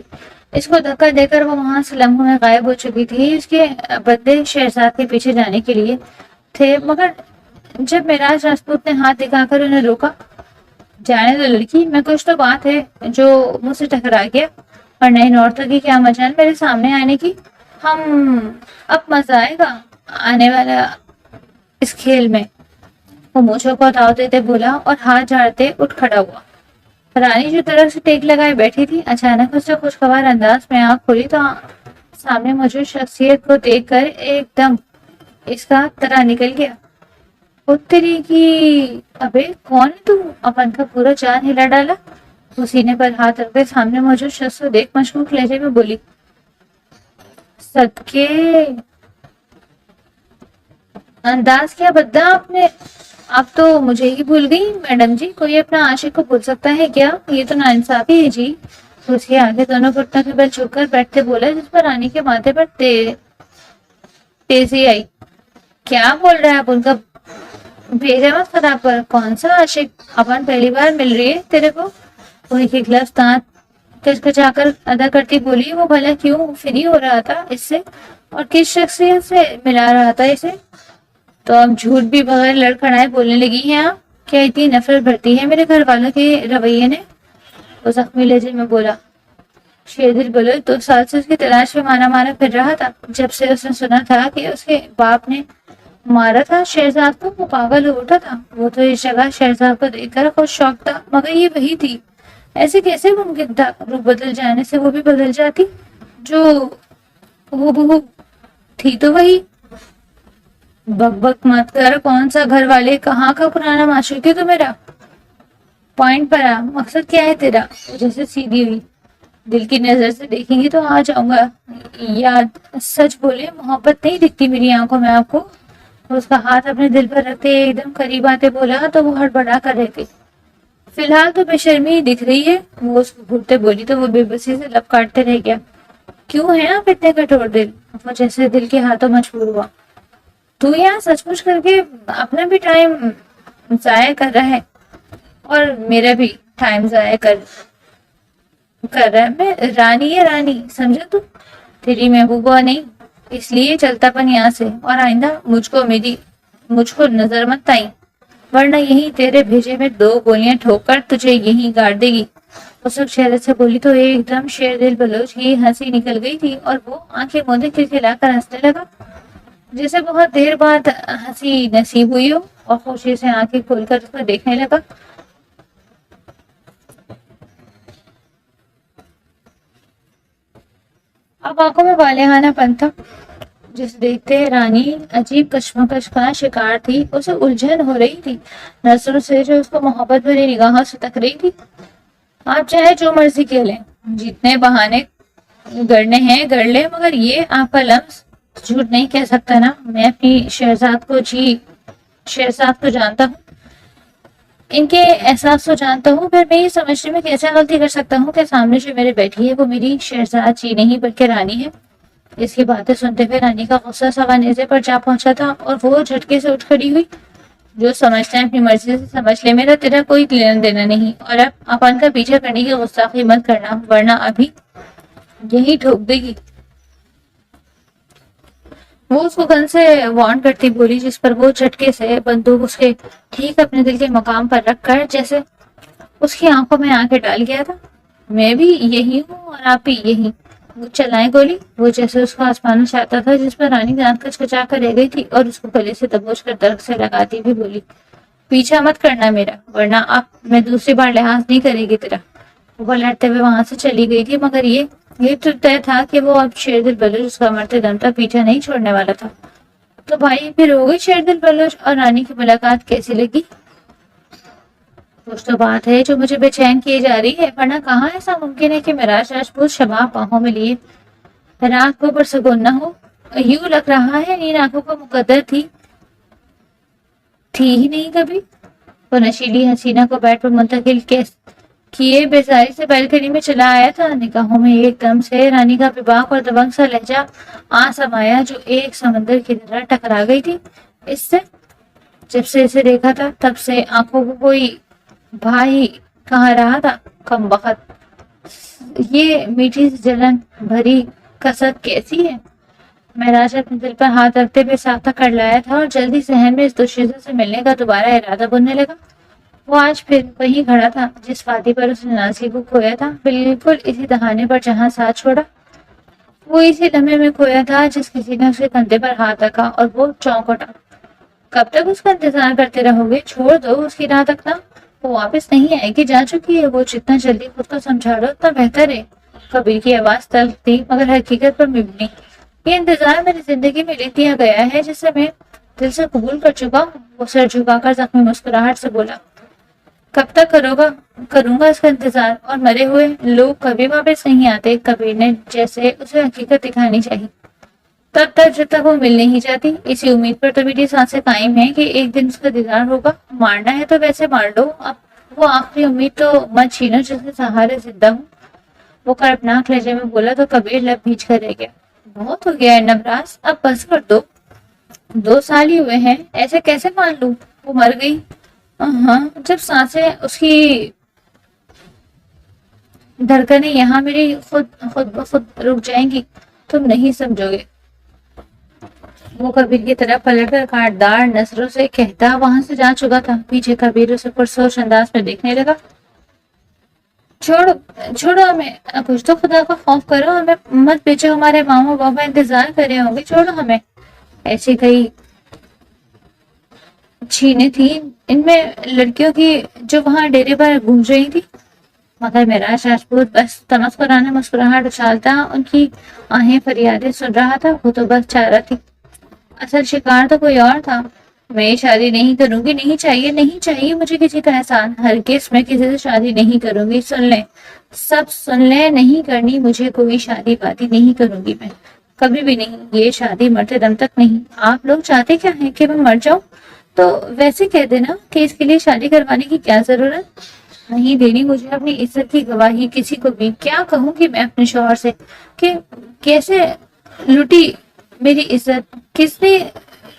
اس کو دھکا دے کر وہ وہاں سے لمحوں میں غائب ہو چکی تھی۔ اس کے بندے شہزاد کے پیچھے جانے کے لیے تھے، مگر جب مہراج راجپوت نے ہاتھ دکھا کر انہیں روکا، جانے دو لڑکی، میں کچھ تو بات ہے جو مجھ سے ٹکرا گیا، اور نہیں عورتوں کی کیا مجال میرے سامنے آنے کی۔ اب مزہ آئے گا آنے والا اس کھیل میں۔ وہ مونچھوں کو تاؤ دیتے بولا اور ہاتھ جھاڑتے اٹھ کھڑا ہوا۔ رانی جو طرف سے ٹیک لگائے بیٹھی تھی، اچانک اس سے خوشگوار انداز میں آنکھ کھولی تو سامنے موجود شخصیت کو دیکھ کر ایک دم اس کا ترا نکل گیا۔ اتری کی ابے کون ہے تو؟ اپن کا پورا جان ہلا ڈالا۔ وہ سینے پر ہاتھ رکھ کے سامنے موجود شخص کو دیکھ مشکوک لہجے میں بولی، صدقے انداز کیا بدلا آپ نے، اب تو مجھے ہی بھول گئی میڈم جی۔ کوئی اپنا عاشق کو بھول سکتا ہے کیا؟ یہ تو ناانصافی ہے جی۔ اس کے آگے دونوں گھٹنوں کے بل جھک کر بیٹھتے بولا، جس پر رانی کے ماتھے پر تیزی آئی۔ کیا بول رہا ہے آپ؟ ان کا بھیجا مت خراب پر، کون سا عاشق؟ اپن پہلی بار مل رہی ہے تیرے کو؟ وہ ایک ایک لفظ دانت کچکچا کر ادا کرتی بولی، وہ بھلا کیوں فری ہو رہا تھا اس سے، اور کس شخصیت سے ملا رہا تھا اسے؟ تو اب جھوٹ بھی بغیر لڑکھڑائے بولنے لگی ہیں آپ؟ کیا اتنی نفرت بھرتی ہے میرے گھر والوں کے رویے نے؟ وہ زخمی لہجے میں بولا۔ شیردل بولو، 2 سال سے اس کی تلاش میں مارا مارا پھر رہا تھا، جب سے اس نے سنا تھا کہ اس کے باپ نے مارا تھا شہزاد کو، وہ پاگل ہو اٹھا تھا۔ وہ تو اس جگہ شہزاد کو دیکھ کر خوش شوق تھا، مگر یہ وہی تھی؟ ایسے کیسے ممکن تھا؟ روح بدل جانے سے وہ بھی بدل جاتی جو وہ بہو تھی تو وہی۔ بک بک مت کر، کون سا گھر والے، کہاں کا پرانا معشوق ہے تو میرا؟ پوائنٹ پر آ، مقصد کیا ہے تیرا؟ جیسے سیدھی ہوئی، دل کی نظر سے دیکھیں گی تو آ جاؤں گا یاد۔ سچ بولے، محبت نہیں دکھتی میری آنکھوں میں آپ کو؟ اس کا ہاتھ اپنے دل پر رکھتے ایک دم قریب آتے بولا تو وہ ہڑبڑا کر رہتے، فی الحال تو بے شرمی ہی دکھ رہی ہے۔ وہ اس کو گھٹتے بولی تو وہ بے بسی سے لب کاٹتے رہ گیا۔ کیوں ہیں آپ اتنے کٹور دل؟ وہ جیسے دل کے ہاتھوں مجبور ہوا. تو یہاں سچ مچ کر کے اپنا بھی ٹائم ضائع کر رہا ہے اور میرا بھی ٹائم ضائع کر رہا ہے. میں رانی ہے رانی، سمجھا تو؟ تیری محبوبہ نہیں. اس لیے چلتا پن یہاں سے، اور آئندہ مجھ کو نظر مت آئی، ورنہ یہی تیرے بھیجے میں 2 گولیاں ٹھوک کر تجھے یہی گاڑ دے گی. اس وقت شہرت سے بولی تو ایک دم شیر دل بلوچ کی ہنسی نکل گئی تھی اور وہ آنکھیں موندے کھلکھلا کر ہنسنے لگا، جیسے بہت دیر بعد ہنسی نصیب ہوئی ہو، اور خوشی سے آنکھیں کھول کر اس کو دیکھنے لگا. اب آنکھوں میں والہانہ پن تھا جس دیکھتے رانی عجیب کشمکش کا شکار تھی. اسے الجھن ہو رہی تھی نظروں سے جو اس کو محبت بھری نگاہوں سے تک رہی تھی. آپ چاہے جو مرضی کہہ لیں، جتنے بہانے گڑنے ہیں گڑ لیں، مگر یہ آپ کا لفظ جھوٹ نہیں کہہ سکتا نا. میں اپنی شہزاد کو جانتا ہوں، ان کے احساس کو جانتا ہوں. پھر میں یہ سمجھنے میں کیسے غلطی کر سکتا ہوں کہ سامنے جو میرے بیٹھی ہے وہ میری شہزاد جی نہیں بلکہ رانی ہے. اس کی باتیں سنتے ہوئے رانی کا غصہ سوا نیزے پر جا پہنچا تھا اور وہ جھٹکے سے اٹھ کھڑی ہوئی. جو سمجھتا ہے اپنی مرضی سے سمجھ لے، میرا تیرا کوئی لینا دینا نہیں، اور اب اپن کا پیچھا کرنے کی غصہ مت کرنا ورنہ ابھی یہی ٹھوک دے گی. وہ اس کو گن سے وارن کرتی بولی، جس پر وہ جھٹکے سے بندوق اس کے ٹھیک اپنے دل کے مقام پر رکھ کر جیسے اس کی آنکھوں میں آنکھیں ڈال گیا تھا. میں بھی یہی ہوں اور آپ بھی یہی. وہ چلائیں گولی. وہ جیسے اس کو آسمانوں چاہتا تھا، جس پر رانی دانت کچکچا کر رہ گئی تھی اور اس کو گلے سے دبوچ کر درخت سے لگاتی بھی بولی، پیچھا مت کرنا میرا ورنہ اب میں دوسری بار لحاظ نہیں کرے گی تیرا. وہ لڑتے ہوئے وہاں سے چلی گئی تھی، مگر یہ تو طے تھا کہ وہ اب شیر دل بلوچ اس کا مرتے دم تک پیچھا نہیں چھوڑنے والا تھا. تو بھائی پھر ہو گئی شیر دل بلوچ اور رانی کی ملاقات کیسی لگی؟ کچھ تو بات ہے جو مجھے بے چین کی جا رہی ہے، ورنہ کہاں ایسا ممکن ہے کہ مراج راجپوت شباب باہوں میں لیے رات کو پرسکون نہ ہو. یوں لگ رہا ہے ان آنکھوں کو مقدر تھی ہی نہیں کبھی. وہ نشیلی حسینہ کو بیٹ پر منتقل کیے بیزاری سے بیلکنی میں چلا آیا تھا. نگاہوں میں ایک دم سے رانی کا بباق اور دبنگ سا لہجہ سمایا جو ایک سمندر کی طرح ٹکرا گئی تھی اس سے. جب سے اسے دیکھا تھا تب سے آنکھوں کو کوئی بھائی کہاں رہا تھا. کم بخت، یہ میٹھی جلن بھری کسک کیسی ہے؟ مہراج اپنے دل پر ہاتھ رکھتے ہوئے ساختہ کر لایا تھا اور جلدی ذہن میں اس دوشیزہ سے ملنے کا دوبارہ ارادہ بننے لگا. وہ آج پھر وہیں کھڑا تھا جس وادی پر اس نے نازلی کو کھویا تھا، بالکل اسی دہانے پر جہاں ساتھ چھوڑا. وہ اسی لمحے میں کھویا تھا جس کسی نے اس کے کندھے پر ہاتھ رکھا اور وہ چونک اٹھا. کب تک اس کا انتظار کرتے رہو گے؟ چھوڑ دو اس کی راہ تک نا. وہ واپس نہیں آئے گی، جا چکی ہے. وہ جتنا جلدی خود کو سمجھا لو اتنا بہتر ہے. کبیر کی آواز تلخ تھی مگر حقیقت پر مبنی. یہ انتظار میری زندگی میں لکھ دیا گیا ہے جسے میں دل سے قبول کر چکا ہوں. وہ سر جھکا کر زخمی مسکراہٹ سے بولا، کب تک کروں گا اس کا انتظار؟ اور مرے ہوئے لوگ کبھی واپس نہیں آتے. کبیر نے جیسے اسے حقیقت دکھانی چاہیے. تب تک جب تک وہ مل نہیں جاتی. اسی امید پر تو میری سانسیں قائم ہیں کہ ایک دن اس کا دیدار ہوگا. مارنا ہے تو ویسے مار لو. اب وہ آخری امید تو مت چھینو جس کے سہارے زندہ ہوں. وہ کرپناک لہجے میں بولا تو کبیر لب بھیج کر رہ گیا. بہت ہو گیا ہے نبراس، اب بس کر دو. 2 سال ہی ہوئے ہیں، ایسے کیسے مان لوں؟ وہ مر گئی. ہاں، جب سانسیں اس کی دھڑکنیں یہاں میری خود بخود رک جائیں گی. تم نہیں سمجھو گے. وہ کبیر کی طرف پلٹ کر کاٹدار نظروں سے کہتا وہاں سے جا چکا تھا. پیچھے کبیر اسے پرسوچ انداز میں دیکھنے لگا. چھوڑو ہمیں، کچھ تو خدا کا خوف کرو. ہمیں مت بیچو، ہمارے ماما بابا انتظار کر رہے ہوں گے. چھوڑو ہمیں. ایسی کئی چھینیں تھی ان میں لڑکیوں کی جو وہاں ڈیرے پر گونج رہی تھی، مگر مہراج راجپوت بس تمسکرانے مسکراہٹ اچھالتا ان کی آہیں فریادیں سن رہا تھا. وہ تو بس چارہ تھی، اصل شکار تو کوئی اور تھا. میں شادی نہیں کروں گی. نہیں چاہیے مجھے کسی کا احسان. ہرگز میں کسی سے شادی نہیں کروں گی. سن لیں، سب سن لیں، نہیں کرنی مجھے کوئی شادی بادی. نہیں کروں گی میں کبھی بھی نہیں. یہ شادی مرتے دم تک نہیں. آپ لوگ چاہتے کیا ہیں؟ کہ میں مر جاؤں؟ تو ویسے کہہ دینا کہ اس کے لیے شادی کروانے کی کیا ضرورت. نہیں دینی مجھے اپنی عزت کی گواہی کسی کو بھی. کیا کہوں گی میں اپنے شوہر سے کہ کیسے لوٹی میری عزت, کس نے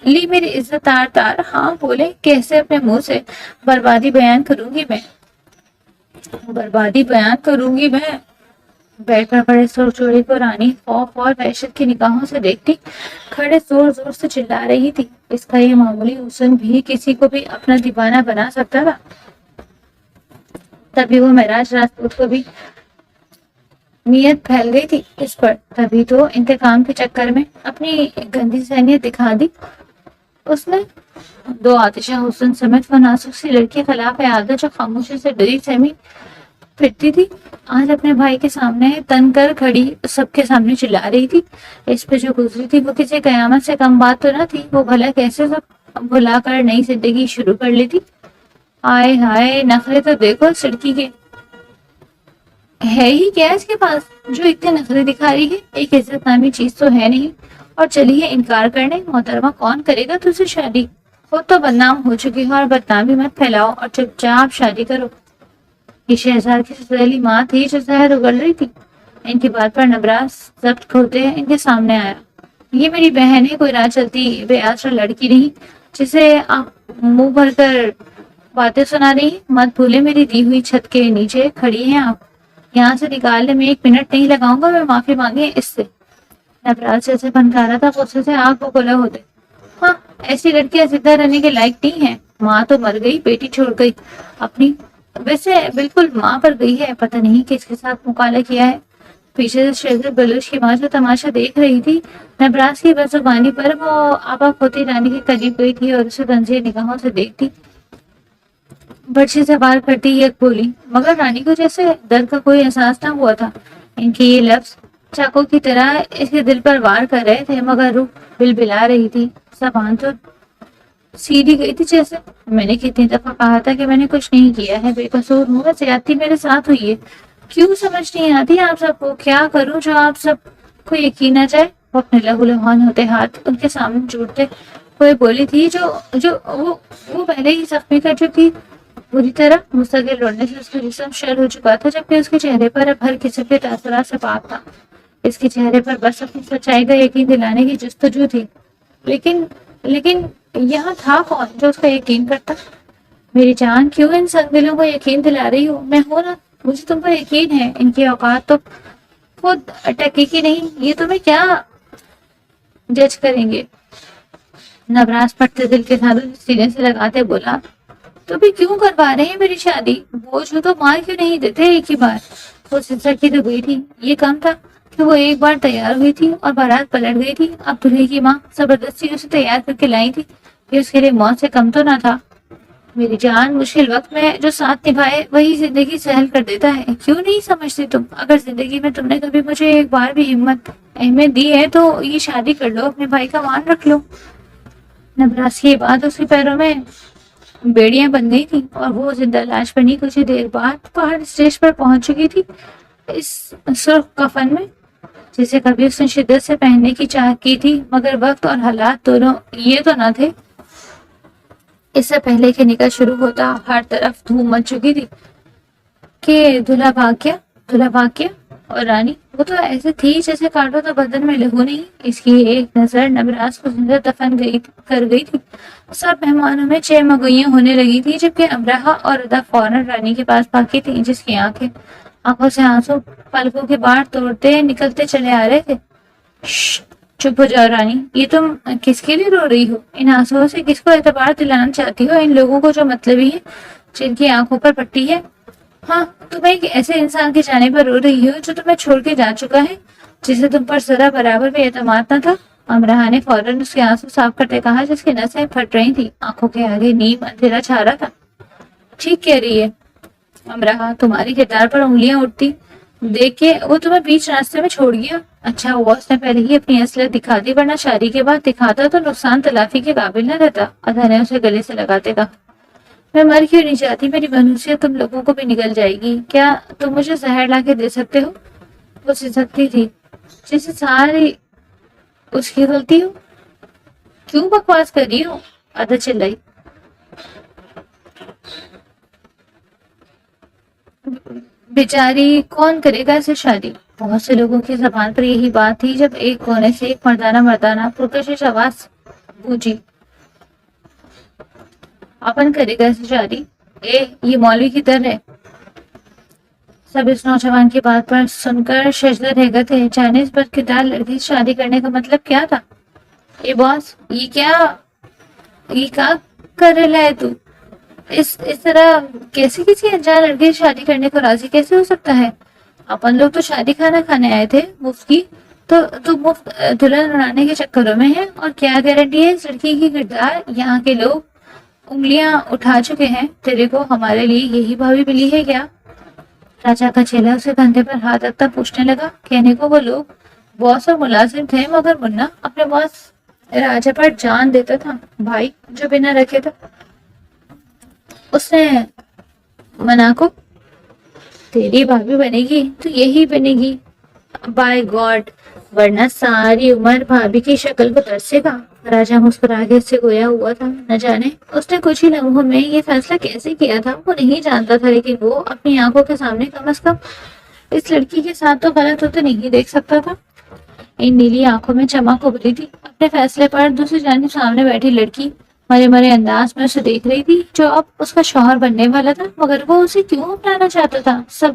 لی میری عزت تار تار. ہاں بولے کیسے اپنے منہ سے بربادی بیان کروں گی میں, بربادی بیان کروں گی میں. بیٹھ کر بڑے سر چوڑی کو رانی خوف اور وحشت کی نگاہوں سے دیکھتی کھڑے زور زور سے چلا رہی تھی. اس کا یہ معمولی حسن بھی کسی کو بھی اپنا دیوانہ بنا سکتا تھا. تبھی وہ معراج راجپوت کو بھی نیت پھیل گئی تھی اس پر. تبھی تو انتقام کے چکر میں اپنی گندی ذہنیت دکھا دی اس نے. دو آتشہ حسن سمیت وہ نازک سی لڑکی خلاف عادت جو خاموشی سے ڈری سہمی پھرتی تھی, آج اپنے بھائی کے سامنے تن کر کھڑی سب کے سامنے چلا رہی تھی. اس پہ جو گزری تھی وہ کسی قیامت سے کم بات تو نہ تھی. وہ بھلا کیسے سب بھلا کر نئی زندگی شروع کر لی تھی. آئے ہائے نخرے تو دیکھو اس لڑکی کے, ہے ہی کیا اس کے پاس جو اتنے نخرے دکھا رہی ہے. ایک عزت نامی چیز تو ہے نہیں اور چلی ہے انکار کرنے. محترمہ کون کرے گا تجھ سے شادی, خود تو بدنام ہو چکی ہے اور بدنامی مت پھیلاؤ اور چپ چاپ شادی کرو. یہ شہزاد کی سسرلی ماں تھی جو زہر اگل رہی تھی. ان کی بات پر نبراس ضبط کھوتے ان کے سامنے آیا. یہ میری بہن ہے, کوئی راہ چلتی بے آسرا لڑکی نہیں جسے آپ منہ بھر کر باتیں سنا رہی ہیں. مت بھولے میری دی ہوئی چھت کے نیچے کھڑی ہیں آپ, یہاں سے نکالنے میں 1 منٹ نہیں لگاؤں گا. میں معافی مانگی اس سے. نبراس جیسے بھنکارا تھا غصے سے آگ بگولا ہوتے. ہاں ایسی لڑکیاں زندہ رہنے کے لائق نہیں ہیں. ماں تو مر گئی, بیٹی چھوڑ گئی اپنی, ویسے بالکل ماں پر گئی ہے. پتہ نہیں کس کے ساتھ مکالہ کیا ہے. پیچھے سے شہزاد بلوچ کی ماں جو تماشا دیکھ رہی تھی, نبراس کی بدزبانی پر وہ آبا ہوتی رانی کے قریب گئی تھی اور اسے تنزیہ نگاہوں سے دیکھتی برچی سے وار کرتی یک بولی, مگر رانی کو جیسے درد کا کوئی احساس نہ ہوا تھا. ان کے یہ لفظ چاقو کی طرح اس کے دل پر وار کر رہے تھے, مگر روح بلبلا رہی تھی. زبان تو سیدھی گئی تھی جیسے. میں نے کتنی دفعہ کہا تھا کہ میں نے کچھ نہیں کیا ہے, بے قصور ہوں, زیادتی میرے ساتھ ہوئی ہے. کیوں سمجھ نہیں آتی آپ سب کو, کیا کروں جو آپ سب کو یقین نہ جائے. وہ اپنے لہو لہان ہوتے ہاتھ ان کے سامنے جوڑتے ہوئے بولی تھی جو وہ پہلے ہی زخمی کر چکی بری طرح. مستقل لڑنے سے اس کا جسم شل ہو چکا تھا, جبکہ اس کے چہرے پر اب ہر قسم کے تاثرات سے پاک تھا. اس کے چہرے پر بس اپنی سچائی کا یقین دلانے کی جستجو تھی. لیکن یہاں تھا کون جو اس کا یقین کرتا. میری جان کیوں ان سنگ دلوں کو یقین دلا رہی ہو. میں ہوں نا, مجھے تم پر یقین ہے. ان کی اوقات تو خود ٹکی کی نہیں, یہ تمہیں کیا جج کریں گے. نبراس پھٹتے دل کے ساتھ سینے سے لگاتے بولا, تو بھی کیوں کروا رہے ہیں میری شادی. بوجھ ہو تو مار کیوں نہیں دیتے ایک ہی بار. وہ سنسر کی تو گئی تھی, یہ کم تھا کہ وہ ایک بار تیار ہوئی تھی اور بارات پلٹ گئی تھی. اب دلہے کی ماں زبردستی اسے تیار کر کے لائی تھی, کہ اس کے لیے موت سے کم تو نہ تھا. میری جان مشکل وقت میں جو ساتھ نبھائے وہی زندگی سہل کر دیتا ہے. کیوں نہیں سمجھتی تم. اگر زندگی میں تم نے کبھی مجھے ایک بار بھی اہمیت دی ہے تو یہ شادی کر لو, اپنے بھائی کا مان رکھ لو. نبراس کی بات اس کے پیروں میں بیڑیاں بن گئی تھی اور وہ زندہ لاش بنی کچھ دیر بعد پہاڑ اسٹیج پر پہنچ چکی تھی, اس سرخ کفن میں جسے کبھی اس نے شدت سے پہننے کی چاہ کی تھی, مگر وقت اور حالات دونوں یہ تو نہ تھے. اس سے پہلے کہ نکاح شروع ہوتا ہر طرف دھوم مچ چکی تھی کہ دلہا بھاگ گیا اور رانی وہ تو ایسے تھی جیسے کاٹو تو بدن میں لہو نہیں. اس کی ایک نظر نبراس کو زندہ دفن کر گئی تھی. سب مہمانوں میں چہ مگوئیاں ہونے لگی تھی, جبکہ امراہ اور ردا فوراً رانی کے پاس باقی تھی, جس کی آنکھوں سے آنسو پلکوں کے باہر توڑتے نکلتے چلے آ رہے تھے. چپ ہو جاؤ رانی, یہ تم کس کے لیے رو رہی ہو. ان آنسوؤں سے کس کو اعتبار دلانا چاہتی ہو. ان لوگوں کو جو مطلبی ہے, جن کی آنکھوں پر پٹی ہے. ہاں تم ایک ایسے انسان کے جانے پر رو رہی ہو جو تمہیں چھوڑ کے جا چکا ہے, جسے تم پر ذرا برابر بھی اعتماد نہ تھا. امراہ نے فوراً اس کے آنسو صاف کرتے کہا, جس کی نسیں پھٹ رہی تھی, آنکھوں کے آگے نیم اندھیرا چھا رہا تھا. ٹھیک کہہ رہی ہے امراہ, تمہاری کردار پر انگلیاں اٹھتی دیکھ کے وہ تمہیں بیچ راستے میں چھوڑ گیا. اچھا ہوا اس نے پہلے ہی اپنی اصلیت دکھا دی, ورنہ شادی کے بعد دکھاتا تو نقصان تلافی کے قابل نہ رہتا. ادھا نے اسے گلے سے لگاتے کہا, میں مر کیوں نہیں چاہتی. میری منوسیت تم لوگوں کو بھی نگل جائے گی. کیا تم مجھے زہر لا کے دے سکتے ہو. وہ سسکتی تھی جسے ساری اس کی غلطی ہو. کیوں بکواس کر رہی ہو. ادھا چلائی. بیچاری کون کرے گا اسے شادی؟ بہت سے لوگوں کی زبان پر یہی بات تھی جب ایک کونے سے ایک مردانہ پرکشش آواز گونجی، اپن کرے گا اسے شادی؟ یہ مولوی کی در ہے۔ سب اس نوجوان کی بات پر سن کر ششدر رہ گئے تھے، جانے اس بدکردار لڑکی سے شادی کرنے کا مطلب کیا تھا؟ اے باس، یہ کیا کر رہا ہے تو؟ اس طرح کیسے کسی انجان لڑکی سے شادی کرنے کو راضی کیسے ہو سکتا ہے؟ اپن لوگ تو شادی کھانے آئے تھے مفت کی، تو مفت دلہن اڑانے کے چکروں میں ہے، اور کیا گارنٹی ہے اس لڑکی کی کردار یہاں کے لوگ انگلیاں اٹھا چکے ہیں؟ تیرے کو ہمارے لیے یہی بھابھی ملی ہے کیا؟ راجا کا چیلا اسے کندھے پر ہاتھ رکھتا پوچھنے لگا۔ کہنے کو وہ لوگ باس اور ملازم تھے، مگر منا اپنے باس راجا پر جان دیتا تھا، بھائی جو بنا رکھے تھا۔ اس نے منا کو، تیری بھابھی بنے گی تو یہی بنے گی، بائی گاڈ، ورنہ ساری عمر بھابھی کی شکل کو ترسے گا۔ راجا مسکرا کے اس سے گویا ہوا تھا، نہ جانے اس نے کچھ ہی لمحوں میں یہ فیصلہ کیسے کیا تھا وہ نہیں جانتا تھا، لیکن وہ اپنی آنکھوں کے سامنے کم از کم اس لڑکی کے ساتھ تو غلط ہوتے نہیں دیکھ سکتا تھا۔ ان نیلی آنکھوں میں چمک ابھری تھی۔ اپنے فیصلے پر دوسری جانب سامنے بیٹھی لڑکی مرے انداز میں اسے دیکھ رہی تھی، جو اب اس کا شوہر بننے والا تھا، مگر وہ اسے کیوں اپنانا چاہتا تھا؟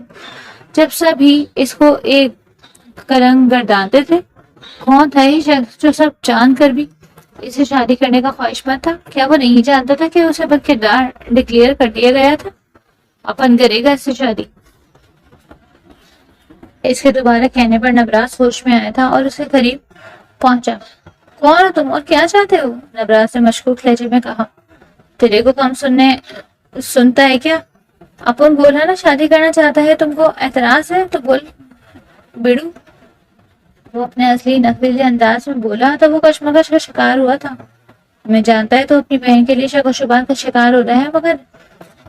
جب سب ہی اس کو ایک کرنگ گردانتے تھے، کون تھا یہ شخص جو سب جان کر بھی اسے شادی کرنے کا خواہش مند تھا؟ کیا وہ نہیں جانتا تھا کہ اسے بدکردار ڈکلیئر کر دیا گیا تھا؟ اپن کرے گا اس سے شادی۔ اس کے دوبارہ کہنے پر نبراس ہوش میں آیا تھا اور اسے قریب پہنچا۔ کون ہو تم اور کیا چاہتے ہو؟ نبراس نے مشکوک لہجے میں کہا۔ تیرے کو کم سنتا ہے کیا؟ اپن بولا نا شادی کرنا چاہتا ہے، تم کو اعتراض ہے تو بول بیڑو۔ وہ اپنے اصلی نخریلے انداز میں بولا تو وہ کشمکش کا شکار ہوا تھا۔ میں جانتا ہے تو اپنی بہن کے لیے شک و شبہات کا شکار ہو رہا ہے، مگر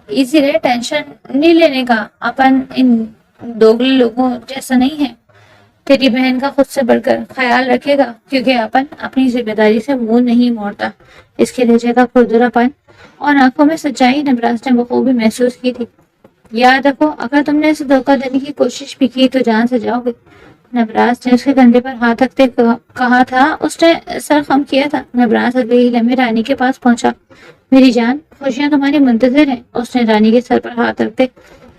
ایزی رہے، ٹینشن نہیں لینے کا، اپن ان دوگلے لوگوں جیسا نہیں ہے۔ تیری بہن کا خود سے بڑھ کر خیال رکھے گا، کیونکہ اپن اپنی ذمہ داری سے منہ نہیں موڑتا۔ اس کے لہجے کا کھردرا پن اور آنکھوں میں سچائی نبراس نے بخوبی محسوس کی تھی۔ یاد رکھو، اگر تم نے اسے دھوکہ دینے کی کوشش بھی کی تو جان سے جاؤ گے۔ نبراس نے اس کے کندھے پر ہاتھ رکھتے کہا تھا۔ اس نے سر خم کیا تھا۔ نبراس اگلے ہی لمحے رانی کے پاس پہنچا۔ میری جان، خوشیاں تمہاری منتظر ہیں۔ اس نے رانی کے سر پر ہاتھ رکھتے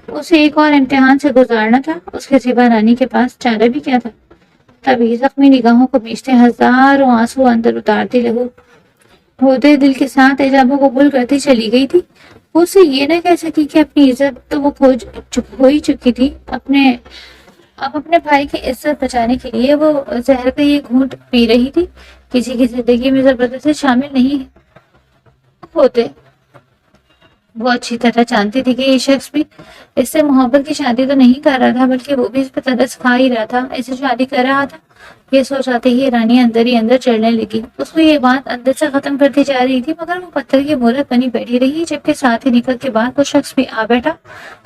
اسے ایک اور امتحان سے گزارنا تھا، اس کے سوا رانی کے پاس چارہ بھی کیا تھا؟ تبھی زخمی نگاہوں کو بیچتے ہزاروں آنسو اندر اتارتی لہو ہوتے دل کے ساتھ ایجاب کو قبول کرتی چلی گئی تھی۔ وہ اسے یہ نہ کہہ سکی کہ اپنی عزت تو وہ کھو ہی چکی تھی۔ اب اپنے بھائی کی عزت بچانے کے لیے وہ زہر کا یہ گھونٹ پی رہی تھی۔ کسی کی زندگی میں زبردستی شامل نہیں ہوتے۔ وہ اچھی طرح جانتی تھی کہ یہ شخص بھی اس سے محبت کی شادی تو نہیں کر رہا تھا، بلکہ وہ بھی اس پہ ترس کھا ہی رہا تھا، اسے شادی کر رہا تھا۔ یہ سوچ آتے ہی رانی اندر ہی اندر چڑھنے لگی۔ اس کو یہ بات اندر سے ختم کرتی جا رہی تھی، مگر وہ پتھر کی مورت بنی بیٹھی رہی، جبکہ ساتھ ہی نکل کے بعد وہ شخص بھی آ بیٹھا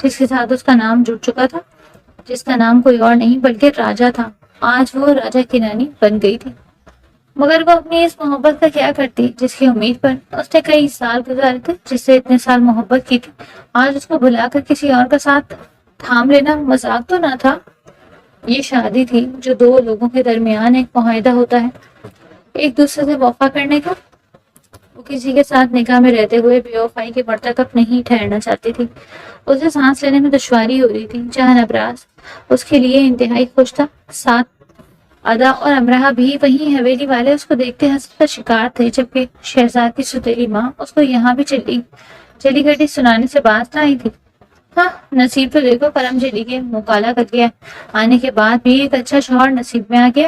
جس کے ساتھ اس کا نام جڑ چکا تھا، جس کا نام کوئی اور نہیں بلکہ راجا تھا۔ آج وہ راجا کی رانی بن گئی تھی، مگر وہ اپنی اس محبت کا کیا کرتی جس کی امید پر اس نے کئی سال گزارے تھے، جس سے اتنے سال محبت کی تھی؟ آج اس کو بلا کر کسی اور کا ساتھ تھام لینا مذاق تو نہ تھا؟ یہ شادی تھی جو دو لوگوں کے درمیان ایک معاہدہ ہوتا ہے، ایک دوسرے سے وفا کرنے کا۔ وہ کسی کے ساتھ نکاح میں رہتے ہوئے بے وفائی کے مرتکب نہیں ٹھہرنا چاہتی تھی۔ اسے سانس لینے میں دشواری ہو رہی تھی۔ جہاں نبراس اس کے لیے انتہائی خوش تھا، ساتھ ادا اور امراہ بھی وہیں حویلی والے اس کو دیکھتے حسد کا شکار تھے، جبکہ شہزاد کی ستیلی ماں اس کو یہاں بھی چلی گھٹی سنانے سے باز نہ آئی تھی۔ ہاں، نصیب تو دیکھو، کرم چلی کے مکالا کر گیا، آنے کے بعد بھی ایک اچھا شوہر نصیب میں آ گیا۔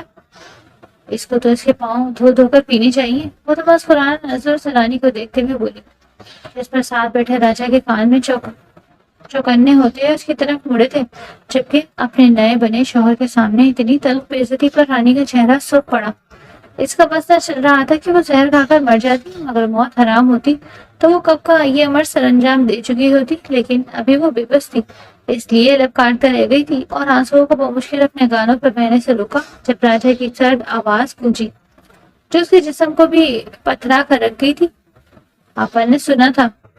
اس کو تو اس کے پاؤں دھو دھو کر پینے چاہیے۔ وہ تو بس قرآن نظر سے رانی کو دیکھتے ہوئے بولی، جس پر ساتھ بیٹھے راجا کے کان میں چوکنے ہوتے اس کی طرف مڑے تھے، جبکہ اپنے نئے بنے شوہر کے سامنے اتنی تلخ بےعزتی پر رانی کا چہرہ سرخ پڑا۔ اس کا بس نہ چل رہا تھا کہ وہ زہر کھا کر مر جاتی، مگر موت حرام ہوتی تو وہ کب کا یہ امر سر انجام دے چکی ہوتی، لیکن ابھی وہ بے بس تھی، اس لیے لب کاٹ کر رہ گئی تھی اور آنسوؤں کو بمشکل اپنے گانوں پر بہنے سے روکا جب راجا کی سرد آواز گونجی جو اس کے جسم کو بھی پتھرا کر رکھ گئی تھی۔ آپا نے سنا تھا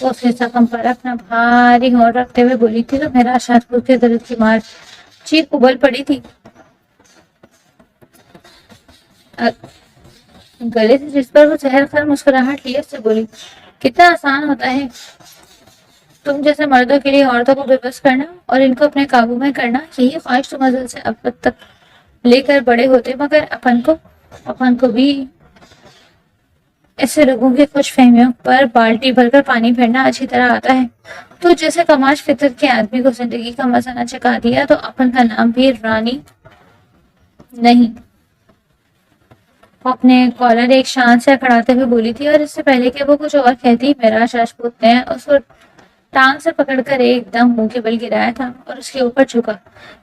وہ اس کے زخم پر اپنا بھاری ہونٹ رکھتے ہوئے بولی تھی تو میرا شاہپور کے درد کی مار چیخ ابل پڑی تھی. گلے سے جس پر وہ زہر خر مسکراہٹ لیے اس سے بولی کتنا آسان ہوتا ہے تم جیسے مردوں کے لیے عورتوں کو بے بس کرنا اور ان کو اپنے قابو میں کرنا. یہی خواہش تم ازل سے اب تک لے کر بڑے ہوتے مگر اپن کو بھی ایسے لوگوں کی خوش فہمیوں پر بالٹی بھر کر پانی پھیرنا اچھی طرح آتا ہے. تو جیسے کماش فطرت کے آدمی کو زندگی کا مزہ نہ چکا دیا تو اپن کا نام بھی رانی نہیں. وہ اپنے کالر ایک شان سے اکڑاتے ہوئے بولی تھی اور اس سے پہلے کہ وہ کچھ اور کہتی میرا راجپوت نے اس کو ٹانگ سے پکڑ کر ایک دم منہ کے بل گرایا تھا اور اس کے اوپر جھکا.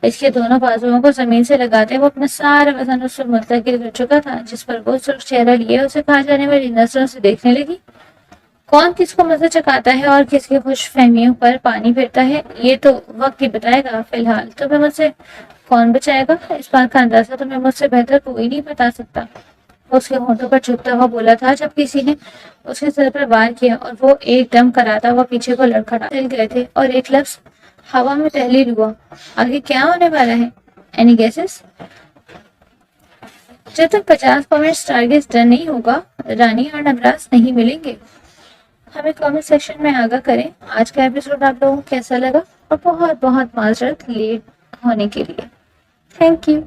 اس کے دونوں بازوؤں کو زمین سے لگاتے وہ اپنا سارا وزن اس پر منتقل کر چکا تھا جس پر وہ سرخ چہرہ لیے اسے کھا جانے والی نظروں سے دیکھنے لگی. کون کس کو مزہ چکاتا ہے اور کس کی خوش فہمیوں پر پانی پھرتا ہے یہ تو وقت ہی بتائے گا. فی الحال تمہیں مجھ سے کون بچائے گا اس بات کا اندازہ تمہیں مجھ سے بہتر کوئی نہیں بتا سکتا. اس کے ہونٹوں پر چھپتا ہوا بولا تھا جب کسی نے اس کے سر پر وار کیا اور وہ ایک دم کراتا ہوا پیچھے کو لڑکھڑا چل گئے تھے اور ایک لفظ ہوا میں تحلیل ہوا. آگے کیا ہونے والا ہے؟ Any gases? جب تک 50 پوائنٹ ٹارگیٹ ڈن نہیں ہوگا رانی اور نمراز نہیں ملیں گے. ہمیں کامنٹ سیکشن میں آگاہ کریں آج کا ایپیسوڈ آپ لوگوں کو کیسا لگا اور بہت بہت معذرت لیٹ ہونے کے لیے. Thank you.